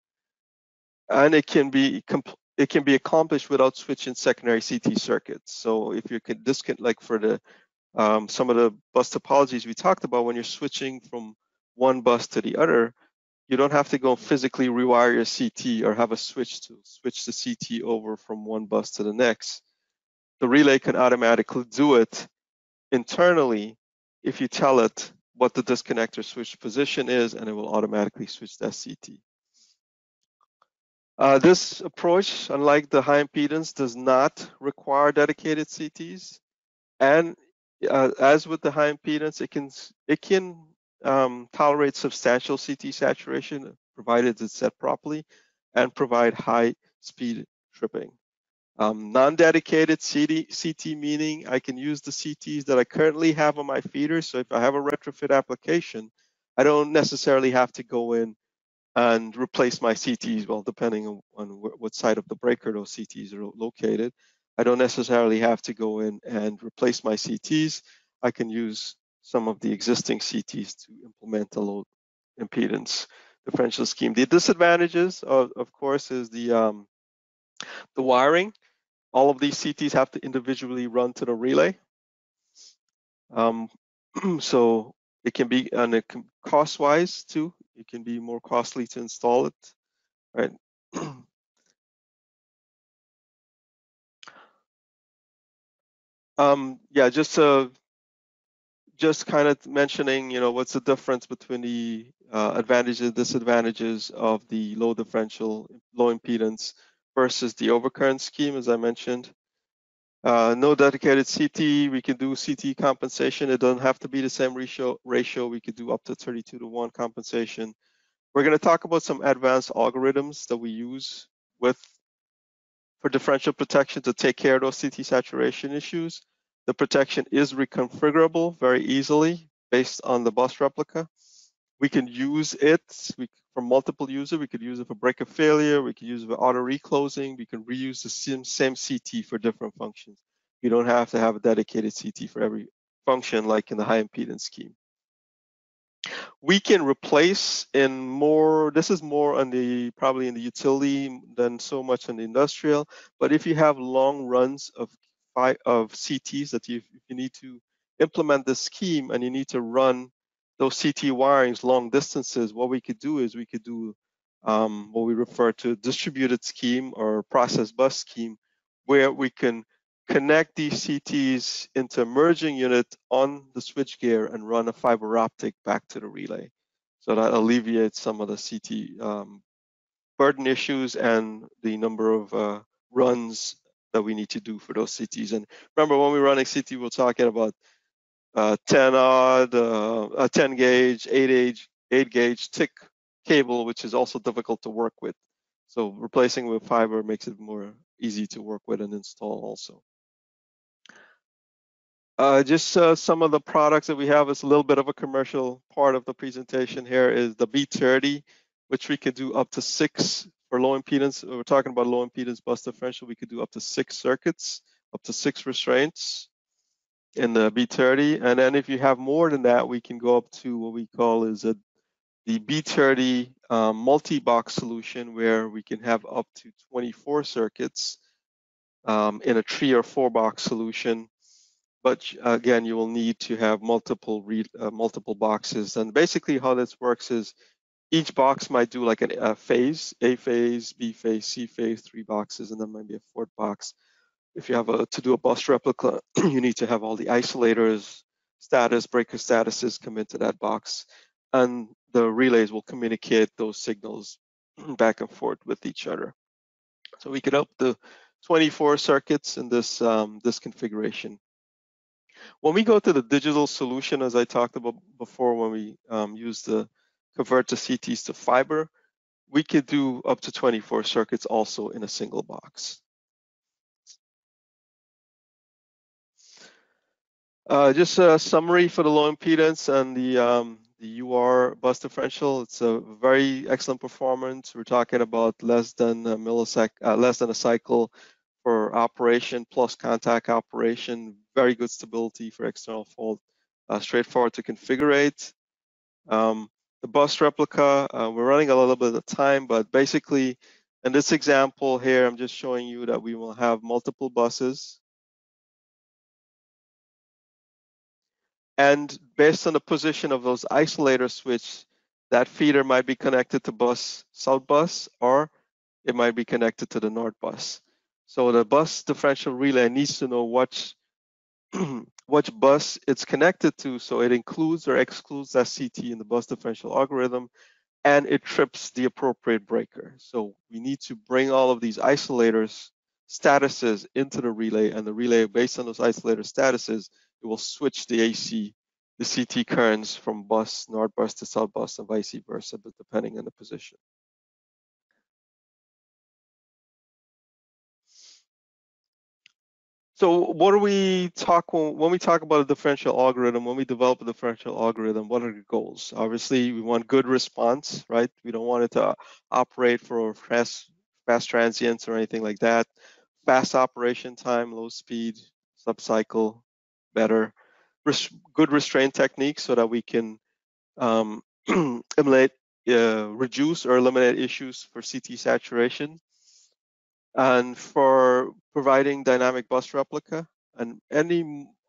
and it can be accomplished without switching secondary CT circuits. So if you can, this can, like for the some of the bus topologies we talked about, when you're switching from one bus to the other, you don't have to go physically rewire your CT or have a switch to switch the CT over from one bus to the next. The relay can automatically do it internally if you tell it what the disconnector switch position is, and it will automatically switch that CT. This approach, unlike the high impedance, does not require dedicated CTs. And as with the high impedance, it can tolerate substantial CT saturation, provided it's set properly, and provide high speed tripping. Non-dedicated CT meaning I can use the CTs that I currently have on my feeder. So if I have a retrofit application, I don't necessarily have to go in and replace my CTs, well, depending on what side of the breaker those CTs are located. I don't necessarily have to go in and replace my CTs. I can use some of the existing CTs to implement a low impedance differential scheme. The disadvantages, of course, is the wiring. All of these CTs have to individually run to the relay. So it can be, and cost-wise too, it can be more costly to install it, right? Yeah, just kind of mentioning, what's the difference between the advantages and disadvantages of the low differential, low impedance versus the overcurrent scheme, as I mentioned. No dedicated CT, we can do CT compensation. It doesn't have to be the same ratio. We could do up to 32-to-1 compensation. We're going to talk about some advanced algorithms that we use for differential protection to take care of those CT saturation issues. The protection is reconfigurable very easily based on the bus replica. We can use it for multiple users. We could use it for breaker failure. We could use it for auto reclosing. We can reuse the same CT for different functions. You don't have to have a dedicated CT for every function like in the high impedance scheme. We can replace this is more on probably in the utility than so much on the industrial, but if you have long runs of CTs that if you need to implement the scheme and you need to run those CT wirings long distances, what we could do is we could do what we refer to distributed scheme or process bus scheme, where we can connect these CTs into a merging unit on the switchgear and run a fiber optic back to the relay. So that alleviates some of the CT burden issues and the number of runs that we need to do for those CTs. And remember, when we're running CT, we're talking about 10 gauge, 8 gauge thick cable, which is also difficult to work with. So replacing with fiber makes it more easy to work with and install also. Just some of the products that we have is a little bit of a commercial part of the presentation here is the B30. which we could do up to 6 for low impedance. We're talking about low impedance bus differential. We could do up to 6 circuits, up to 6 restraints in the B30. And then if you have more than that, we can go up to what we call the B30 multi-box solution, where we can have up to 24 circuits in a 3 or 4 box solution. But again, you will need to have multiple boxes. And basically how this works is each box might do like a phase, A phase, B phase, C phase, 3 boxes, and then maybe a 4th box. If you have to do a bus replica, you need to have all the isolators, breaker statuses come into that box, and the relays will communicate those signals back and forth with each other. So we could up to 24 circuits in this configuration. When we go to the digital solution, as I talked about before, when we use the convert the CTs to fiber, we could do up to 24 circuits also in a single box. Just a summary for the low impedance and the UR bus differential. It's a very excellent performance. We're talking about less than a cycle for operation plus contact operation. Very good stability for external fault. Straightforward to configure. The bus replica, we're running a little bit of time, but basically in this example here, I'm just showing you that we will have multiple buses. And based on the position of those isolator switch, that feeder might be connected to south bus, or it might be connected to the north bus. So the bus differential relay needs to know which bus it's connected to, so it includes or excludes that CT in the bus differential algorithm, and it trips the appropriate breaker. So we need to bring all of these isolators statuses into the relay, and the relay, based on those isolator statuses, it will switch the CT currents from north bus to south bus and vice versa, but depending on the position. So what do we talk when we talk about a differential algorithm, when we develop a differential algorithm, what are the goals? Obviously, we want good response, right? We don't want it to operate for fast transients or anything like that. Fast operation time, low speed, sub-cycle, better. Good restraint techniques so that we can reduce or eliminate issues for CT saturation, and for providing dynamic bus replica. And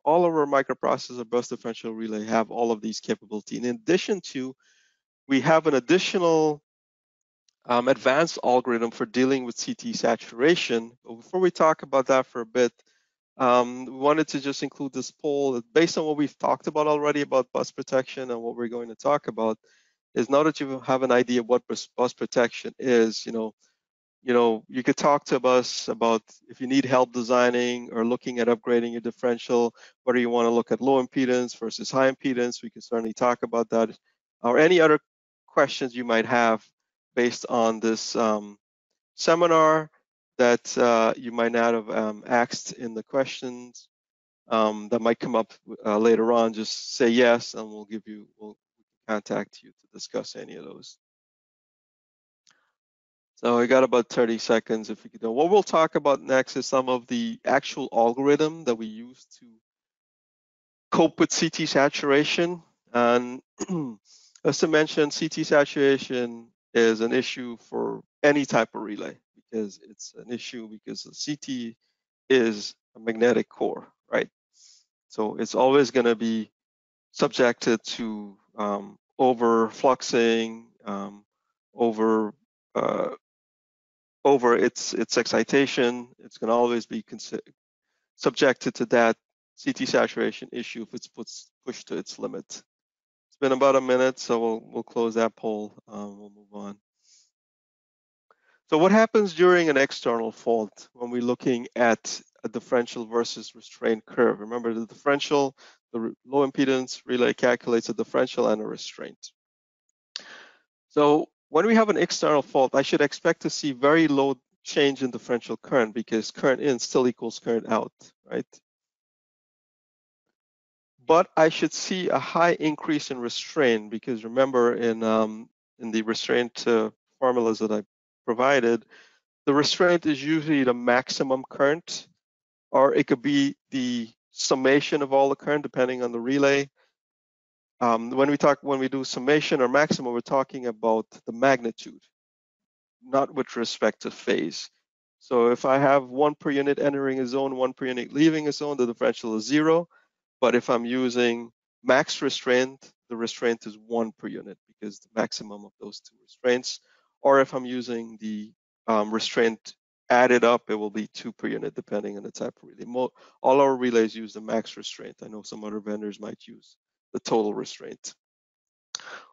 all of our microprocessor bus differential relay have all of these capabilities. In addition to, we have an additional advanced algorithm for dealing with CT saturation. But before we talk about that for a bit, we wanted to just include this poll based on what we've talked about already about bus protection, and what we're going to talk about is, now that you have an idea what bus protection is, you could talk to us about if you need help designing or looking at upgrading your differential, whether you want to look at low impedance versus high impedance. We can certainly talk about that, or any other questions you might have based on this seminar that you might not have asked in the questions that might come up later on. Just say yes, and we'll contact you to discuss any of those. So we got about 30 seconds if you could know. What we'll talk about next is some of the actual algorithm that we use to cope with CT saturation. And as I mentioned, CT saturation is an issue for any type of relay, because it's an issue because the CT is a magnetic core, right? So it's always going to be subjected to overfluxing, over its excitation. It's going to always be subjected to that CT saturation issue if it's pushed to its limit. It's been about a minute, so we'll close that poll. We'll move on. So what happens during an external fault when we're looking at a differential versus restraint curve? Remember, the differential, the low impedance relay calculates a differential and a restraint. So when we have an external fault, I should expect to see very low change in differential current, because current in still equals current out, right? But I should see a high increase in restraint, because remember, in in the restraint formulas that I provided, the restraint is usually the maximum current, or it could be the summation of all the current depending on the relay. When we do summation or maximum, we're talking about the magnitude, not with respect to phase. So if I have 1 per unit entering a zone, 1 per unit leaving a zone, the differential is 0. But if I'm using max restraint, the restraint is 1 per unit because the maximum of those two restraints. Or if I'm using the restraint added up, it will be 2 per unit depending on the type of relay. All our relays use the max restraint. I know some other vendors might use the total restraint.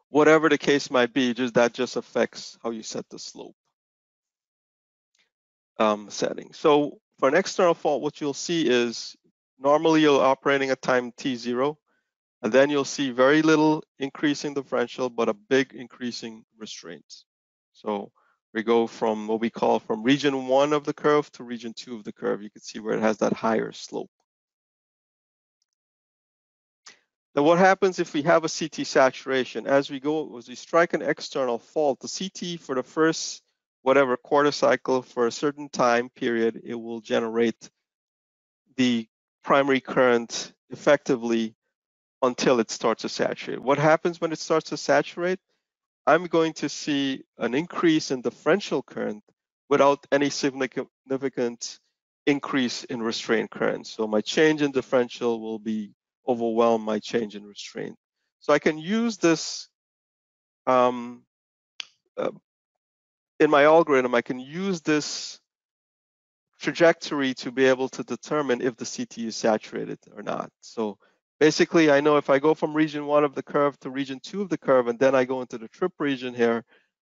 Whatever the case might be, that just affects how you set the slope setting. So for an external fault, what you'll see is normally you're operating at time t0, and then you'll see very little increasing differential, but a big increasing restraint. So we go from what we call from region 1 of the curve to region 2 of the curve. You can see where it has that higher slope. Now what happens if we have a CT saturation? As we strike an external fault, the CT for the first whatever quarter cycle for a certain time period, it will generate the primary current effectively until it starts to saturate. What happens when it starts to saturate? I'm going to see an increase in differential current without any significant increase in restraint current. So my change in differential will be overwhelm my change in restraint. So I can use this in my algorithm. I can use this trajectory to be able to determine if the CT is saturated or not. So basically, I know if I go from region 1 of the curve to region 2 of the curve, and then I go into the trip region here,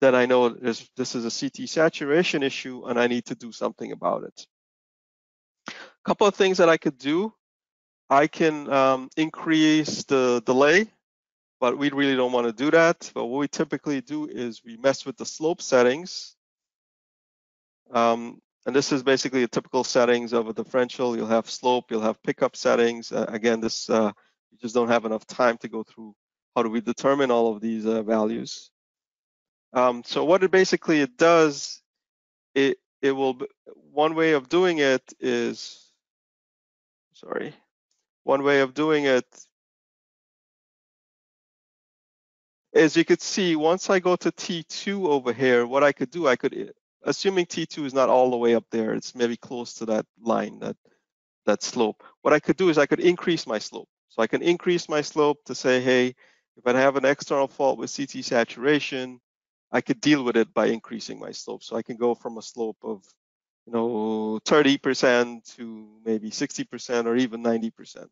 then I know this is a CT saturation issue and I need to do something about it. A couple of things that I could do. I can increase the delay, but we really don't want to do that. But what we typically do is we mess with the slope settings. And this is basically a typical settings of a differential. You'll have slope, you'll have pickup settings. Again, you just don't have enough time to go through how do we determine all of these values. So what it basically does, one way of doing it is, one way of doing it is you could see once I go to T2 over here, what I could do, assuming T2 is not all the way up there, it's maybe close to that line, that slope. What I could do is I could increase my slope. So I can increase my slope to say, hey, if I have an external fault with CT saturation, I could deal with it by increasing my slope. So I can go from a slope of 30% to maybe 60% or even 90%.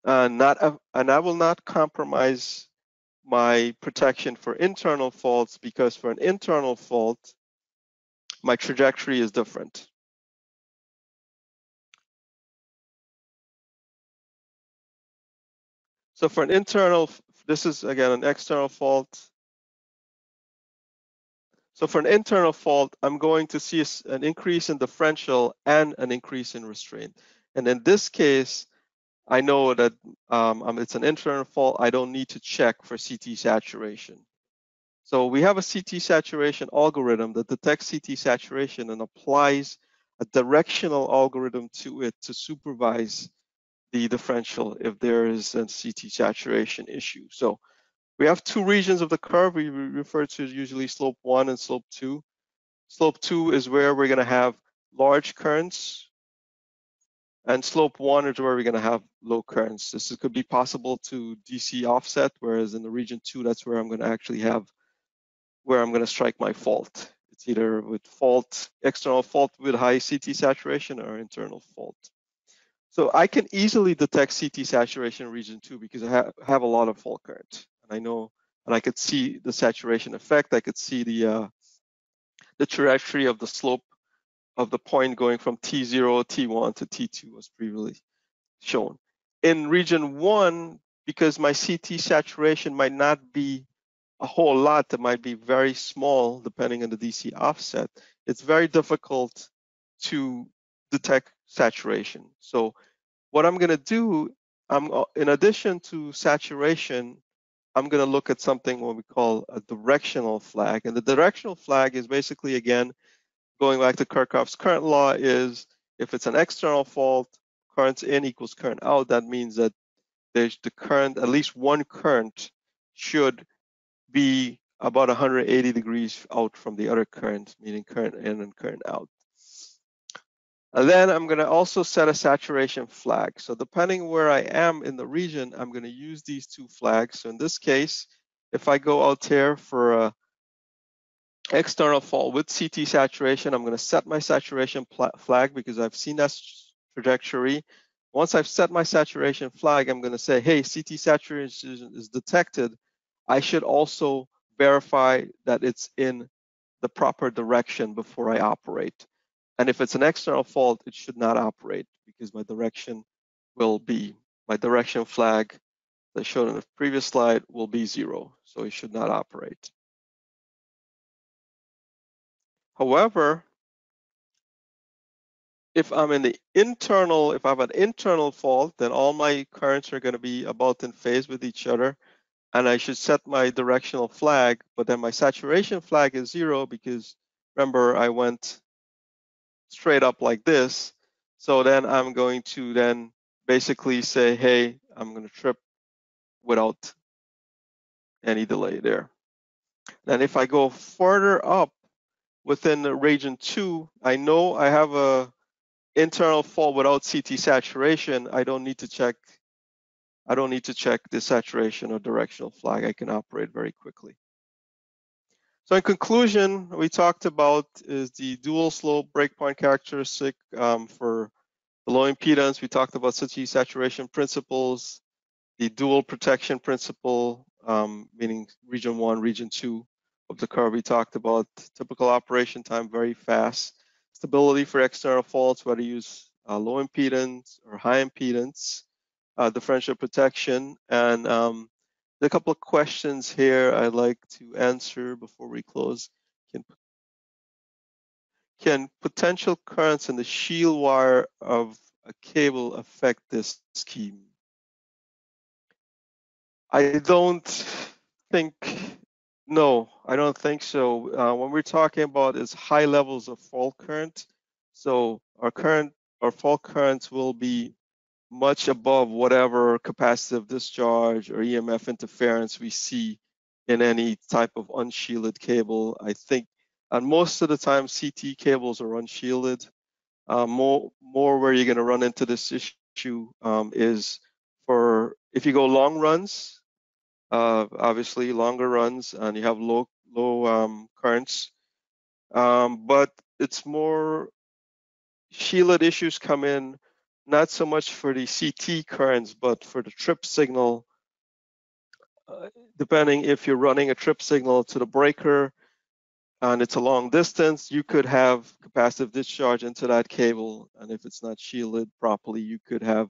And I will not compromise my protection for internal faults, because for an internal fault, my trajectory is different. So for an internal, this is again an external fault. So for an internal fault, I'm going to see an increase in differential and an increase in restraint. And in this case, I know that it's an internal fault. I don't need to check for CT saturation. So we have a CT saturation algorithm that detects CT saturation and applies a directional algorithm to it to supervise the differential if there is a CT saturation issue. So we have two regions of the curve. We refer to usually slope 1 and slope 2. Slope 2 is where we're going to have large currents, and slope 1 is where we're going to have low currents. This could be possible to DC offset, whereas in the region 2, that's where I'm going to strike my fault. It's either with external fault with high CT saturation or internal fault. So I can easily detect CT saturation in region 2 because I have a lot of fault current. And I know, and I could see the saturation effect. I could see the trajectory of the slope of the point going from T0, T1 to T2 was previously shown. In region 1, because my CT saturation might not be a whole lot, that might be very small depending on the DC offset, it's very difficult to detect saturation. So what I'm going to do, in addition to saturation, I'm going to look at something what we call a directional flag. And the directional flag is basically, again, going back to Kirchhoff's current law, is if it's an external fault, current in equals current out, that means that there's the current, at least one current should be about 180 degrees out from the other current, meaning current in and current out. And then I'm going to also set a saturation flag. So depending where I am in the region, I'm going to use these two flags. So in this case, if I go out here for a external fault with CT saturation, I'm going to set my saturation flag because I've seen that trajectory. Once I've set my saturation flag, I'm going to say, hey, CT saturation is detected. I should also verify that it's in the proper direction before I operate. And if it's an external fault, it should not operate because my direction flag that I showed in the previous slide will be 0. So it should not operate. However, if I'm in the internal, if I have an internal fault, then all my currents are going to be about in phase with each other. And I should set my directional flag, but then my saturation flag is 0 because remember I went straight up like this. So then I'm going to then basically say, hey, I'm going to trip without any delay there. Then if I go further up within the region 2, I know I have a internal fault without CT saturation. I don't need to check the saturation or directional flag. I can operate very quickly. So in conclusion, we talked about is the dual slope breakpoint characteristic for the low impedance. We talked about CT saturation principles, the dual protection principle, meaning region 1, region 2 of the curve. We talked about typical operation time, very fast. Stability for external faults, whether you use low impedance or high impedance, differential protection. And a couple of questions here I'd like to answer before we close. Can potential currents in the shield wire of a cable affect this scheme? I don't think, no, I don't think so. When we're talking about is high levels of fault current, so our fault currents will be much above whatever capacitive discharge or EMF interference we see in any type of unshielded cable. I think, and most of the time CT cables are unshielded. More where you're going to run into this issue is for if you go long runs, obviously longer runs, and you have low currents. But it's more shielded issues come in not so much for the CT currents, but for the trip signal. Depending if you're running a trip signal to the breaker and it's a long distance, you could have capacitive discharge into that cable. And if it's not shielded properly, you could have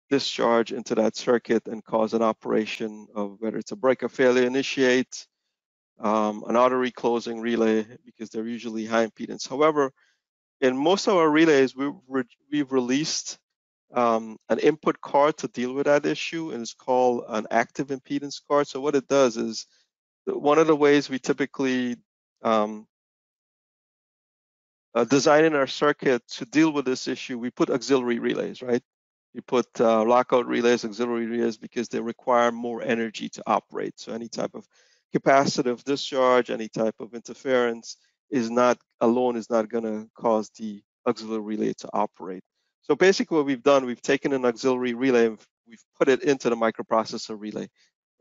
discharge into that circuit and cause an operation of whether it's a breaker failure initiate, an artery closing relay, because they're usually high impedance. However, in most of our relays, we've released an input card to deal with that issue, and it's called an active impedance card. So what it does is, one of the ways we typically design in our circuit to deal with this issue, we put auxiliary relays, right? You put lockout relays, auxiliary relays, because they require more energy to operate. So any type of capacitive discharge, any type of interference is not going to cause the auxiliary relay to operate. So basically what we've done, we've taken an auxiliary relay and we've put it into the microprocessor relay,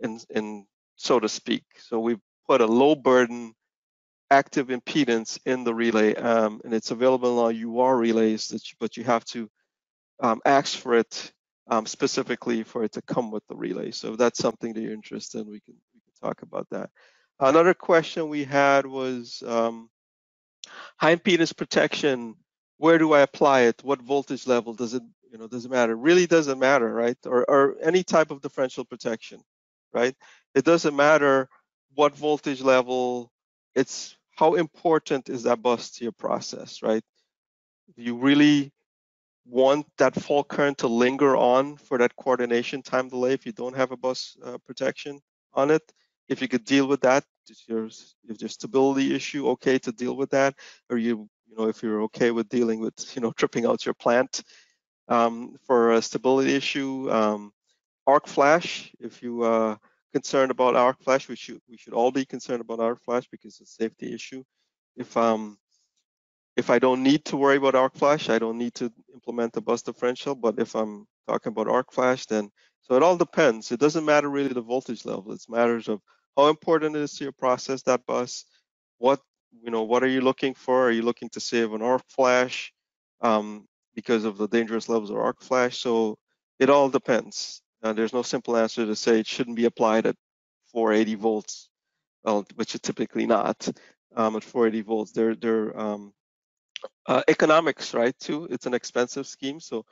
in so to speak. So we've put a low burden active impedance in the relay, and it's available on UR relays, but you have to ask for it specifically for it to come with the relay. So if that's something that you're interested in, we can talk about that. Another question we had was high impedance protection. Where do I apply it? What voltage level does it matter? It really doesn't matter, right? Or any type of differential protection, right? It doesn't matter what voltage level. It's how important is that bus to your process, right? You really want that fault current to linger on for that coordination time delay if you don't have a bus protection. on it. If you could deal with that, if there's stability issue, okay to deal with that, or if you're okay with dealing with tripping out your plant for a stability issue. Arc flash, if you concerned about arc flash, we should all be concerned about arc flash because it's a safety issue. If I don't need to worry about arc flash, I don't need to implement a bus differential. But if I'm talking about arc flash, then so it all depends. It doesn't matter really the voltage level. It's matters of how important it is to your process, that bus. What are you looking for? Are you looking to save an arc flash because of the dangerous levels of arc flash? So it all depends. There's no simple answer to say it shouldn't be applied at 480 volts, which is typically not at 480 volts. They're economics, right? Too, it's an expensive scheme. So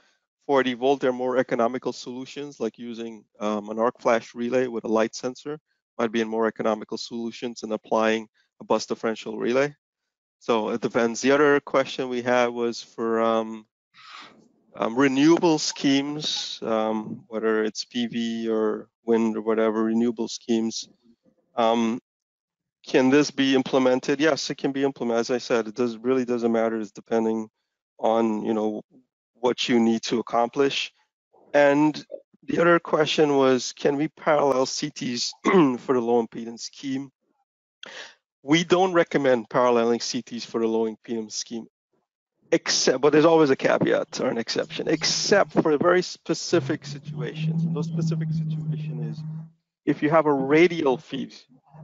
40 volt, there are more economical solutions like using an arc flash relay with a light sensor might be in more economical solutions than applying a bus differential relay. So it depends. The other question we had was for renewable schemes, whether it's PV or wind or whatever, renewable schemes. Can this be implemented? Yes, it can be implemented. As I said, it really doesn't matter. It's depending on what you need to accomplish. And the other question was, can we parallel CTs for the low impedance scheme? We don't recommend paralleling CTs for the low impedance scheme, but there's always a caveat or an exception, except for very specific situations. And those specific situations is if you have a radial feed,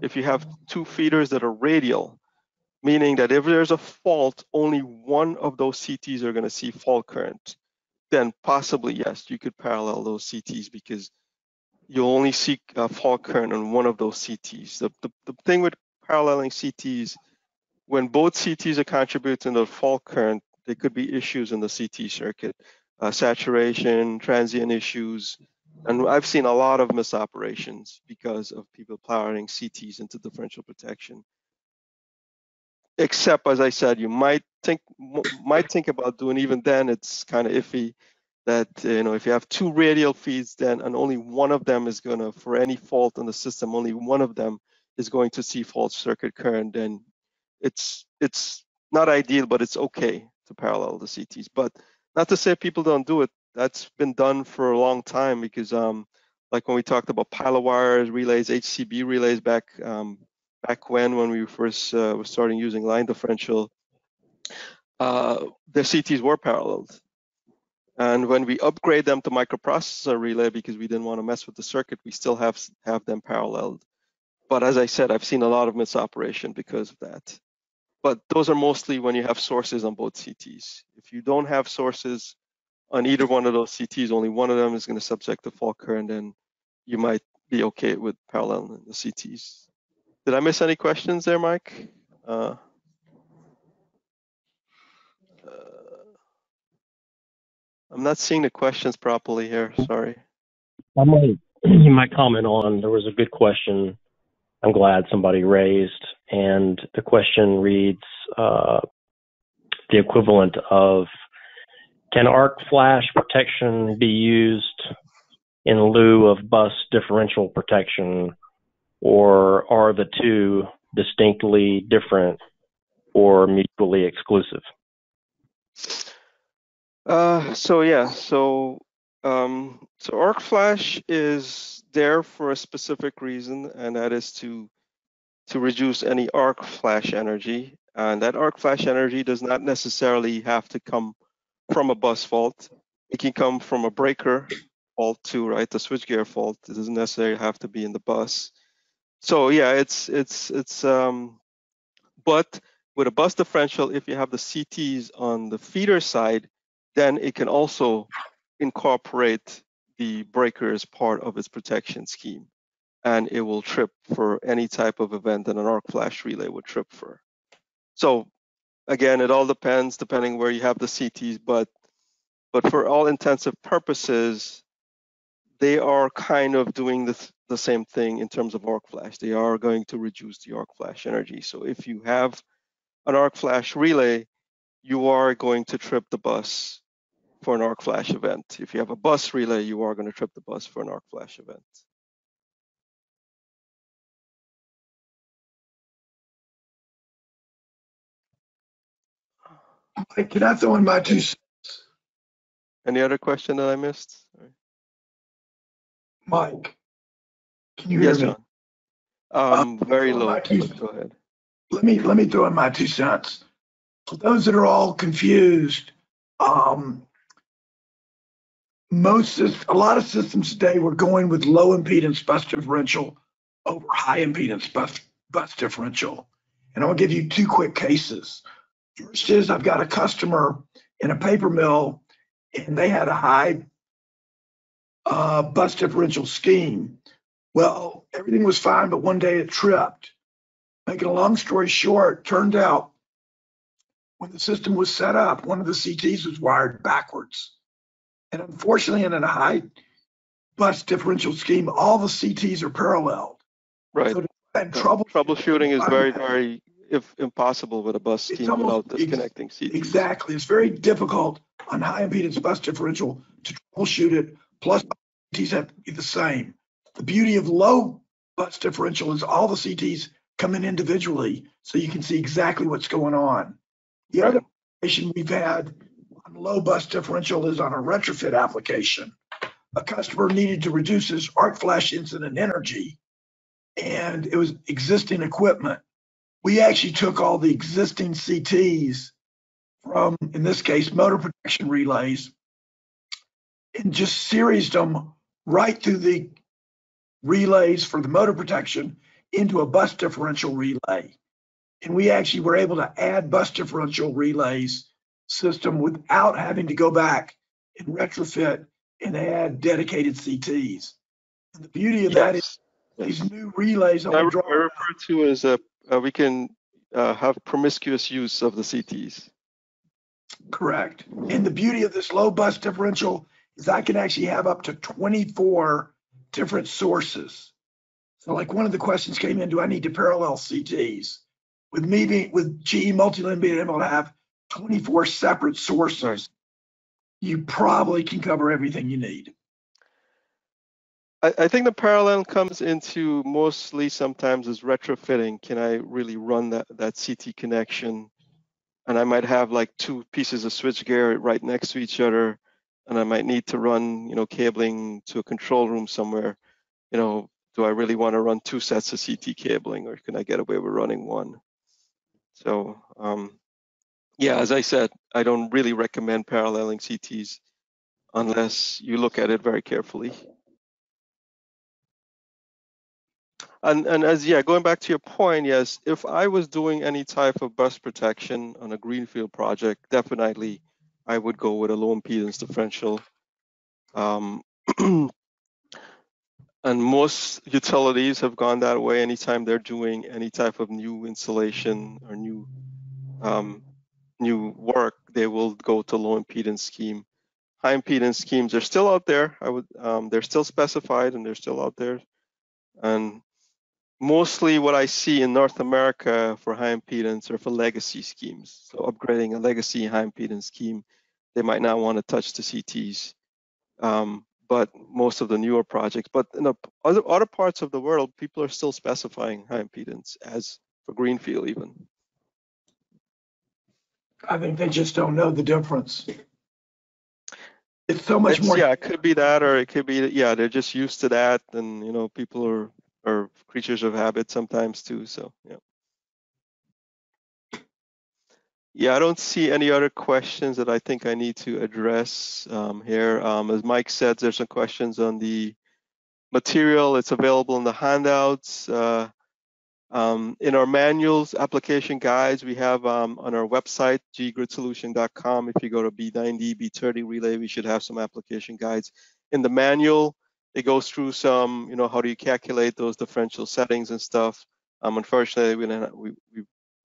if you have two feeders that are radial, meaning that if there's a fault, only one of those CTs are going to see fault current, then possibly, yes, you could parallel those CTs because you'll only see a fault current on one of those CTs. The thing with paralleling CTs, when both CTs are contributing to the fault current, there could be issues in the CT circuit, saturation, transient issues. And I've seen a lot of misoperations because of people powering CTs into differential protection. Except, as I said, you might think about doing, even then it's kind of iffy that if you have two radial feeds, then and only one of them is going to, for any fault in the system, only one of them is going to see fault circuit current, then it's not ideal, but it's okay to parallel the CTs. But not to say people don't do it. That's been done for a long time because like when we talked about pilot wires, relays, HCB relays back when we first were starting using line differential, the CTs were paralleled. And when we upgrade them to microprocessor relay because we didn't want to mess with the circuit, we still have them paralleled. But as I said, I've seen a lot of misoperation because of that. But those are mostly when you have sources on both CTs. If you don't have sources on either one of those CTs, only one of them is going to subject to fault current, and you might be okay with paralleling the CTs. Did I miss any questions there, Mike? I'm not seeing the questions properly here. Sorry. You might comment on, there was a good question I'm glad somebody raised, and the question reads the equivalent of, can arc flash protection be used in lieu of bus differential protection, or are the two distinctly different or mutually exclusive? So arc flash is there for a specific reason, and that is to reduce any arc flash energy. And that arc flash energy does not necessarily have to come from a bus fault. It can come from a breaker fault too, right? The switchgear fault. It doesn't necessarily have to be in the bus. So yeah, but with a bus differential, if you have the CTs on the feeder side, then it can also incorporate the breaker as part of its protection scheme, and it will trip for any type of event that an arc flash relay would trip for. So again, it all depends, depending where you have the CTs, but for all intensive purposes, they are kind of doing the same thing in terms of arc flash. They are going to reduce the arc flash energy. So if you have an arc flash relay, you are going to trip the bus for an arc flash event. If you have a bus relay, you are going to trip the bus for an arc flash event. Mike, can I throw in my two cents? Any other question that I missed? Mike, can you hear Yes, me? John. Let me Very throw in my low, two- but go ahead. Let me throw in my 2 cents. For those that are all confused, um, a lot of systems today were going with low impedance bus differential over high impedance bus differential. And I'll give you two quick cases. First is I've got a customer in a paper mill, and they had a high bus differential scheme. Well, everything was fine, but one day it tripped. Making a long story short, turned out when the system was set up, one of the CTs was wired backwards. And unfortunately, in a high bus differential scheme, all the CTs are paralleled. Right. So to try and Troubleshooting is find very, that, very, if impossible with a bus it's scheme almost without disconnecting CTs. exactly. It's very difficult on high impedance bus differential to troubleshoot it. Plus, CTs have to be the same. The beauty of low bus differential is all the CTs come in individually, so you can see exactly what's going on. The Right. other application we've had on low bus differential is on a retrofit application. A customer needed to reduce his arc flash incident energy, and it was existing equipment. We actually took all the existing CTs from, in this case, motor protection relays, and just seriesed them right through the relays for the motor protection into a bus differential relay. And we actually were able to add bus differential relays system without having to go back and retrofit and add dedicated CTs. And the beauty of that is Yes. these new relays I only draw. refer to as we can have promiscuous use of the CTs. Correct. And the beauty of this low bus differential is I can actually have up to 24 different sources. So like one of the questions came in, do I need to parallel CTs? With me being, with GE Multilin being able to have 24 separate sources, Right. you probably can cover everything you need. I think the parallel comes into mostly sometimes as retrofitting. Can I really run that CT connection? And I might have like two pieces of switchgear right next to each other, and I might need to run, cabling to a control room somewhere. Do I really want to run two sets of CT cabling, or can I get away with running one? So, yeah, as I said, I don't really recommend paralleling CTs unless you look at it very carefully. And going back to your point, yes, if I was doing any type of bus protection on a greenfield project, definitely I would go with a low impedance differential. And most utilities have gone that way. Anytime they're doing any type of new installation or new work, they will go to low impedance scheme. High impedance schemes are still out there. They're still specified and they're still out there. And mostly what I see in North America for high impedance are for legacy schemes. So upgrading a legacy high impedance scheme, they might not want to touch the CTs. But most of the newer projects, but in other parts of the world, people are still specifying high impedance as for greenfield even. I think they just don't know the difference. It's so much more. Yeah, it could be that, or it could be, yeah, they're just used to that, and people are creatures of habit sometimes too. So yeah. Yeah, I don't see any other questions that I think I need to address here. As Mike said, there's some questions on the material. It's available in the handouts. In our manuals, application guides, we have on our website, ggridsolution.com. If you go to B90, B30 relay, we should have some application guides. In the manual, it goes through some, how do you calculate those differential settings and stuff. Unfortunately, we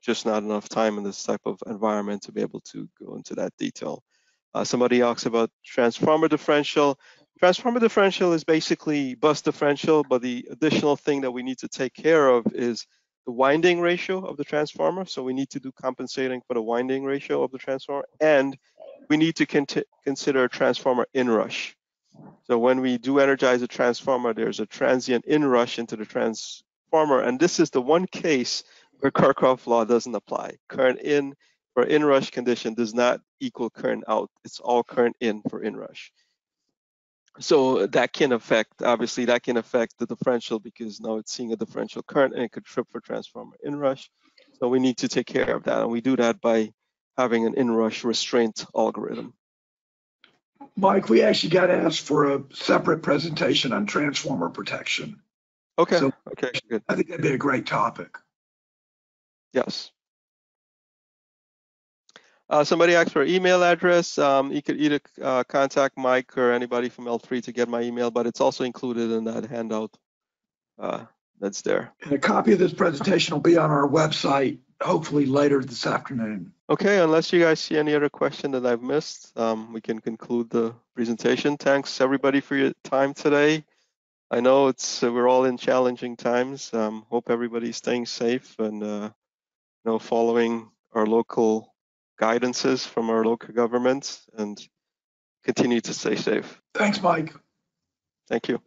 just not enough time in this type of environment to be able to go into that detail. Somebody asks about transformer differential. Transformer differential is basically bus differential, but the additional thing that we need to take care of is the winding ratio of the transformer. So we need to do compensating for the winding ratio of the transformer, and we need to consider transformer inrush. So when we do energize a transformer, there's a transient inrush into the transformer, and this is the one case where Kirchhoff law doesn't apply. Current in for inrush condition does not equal current out. It's all current in for inrush. So that can affect, obviously, that can affect the differential because now it's seeing a differential current and it could trip for transformer inrush. So we need to take care of that, and we do that by having an inrush restraint algorithm. Mike, we actually got asked for a separate presentation on transformer protection. Okay, So okay, good. I think that'd be a great topic. Yes. Somebody asked for email address. You could either contact Mike or anybody from L3 to get my email, but it's also included in that handout that's there. And a copy of this presentation will be on our website, hopefully later this afternoon. Okay, unless you guys see any other question that I've missed, we can conclude the presentation. Thanks everybody for your time today. I know it's we're all in challenging times. Hope everybody's staying safe and following our local guidances from our local governments and continue to stay safe. Thanks, Mike. Thank you.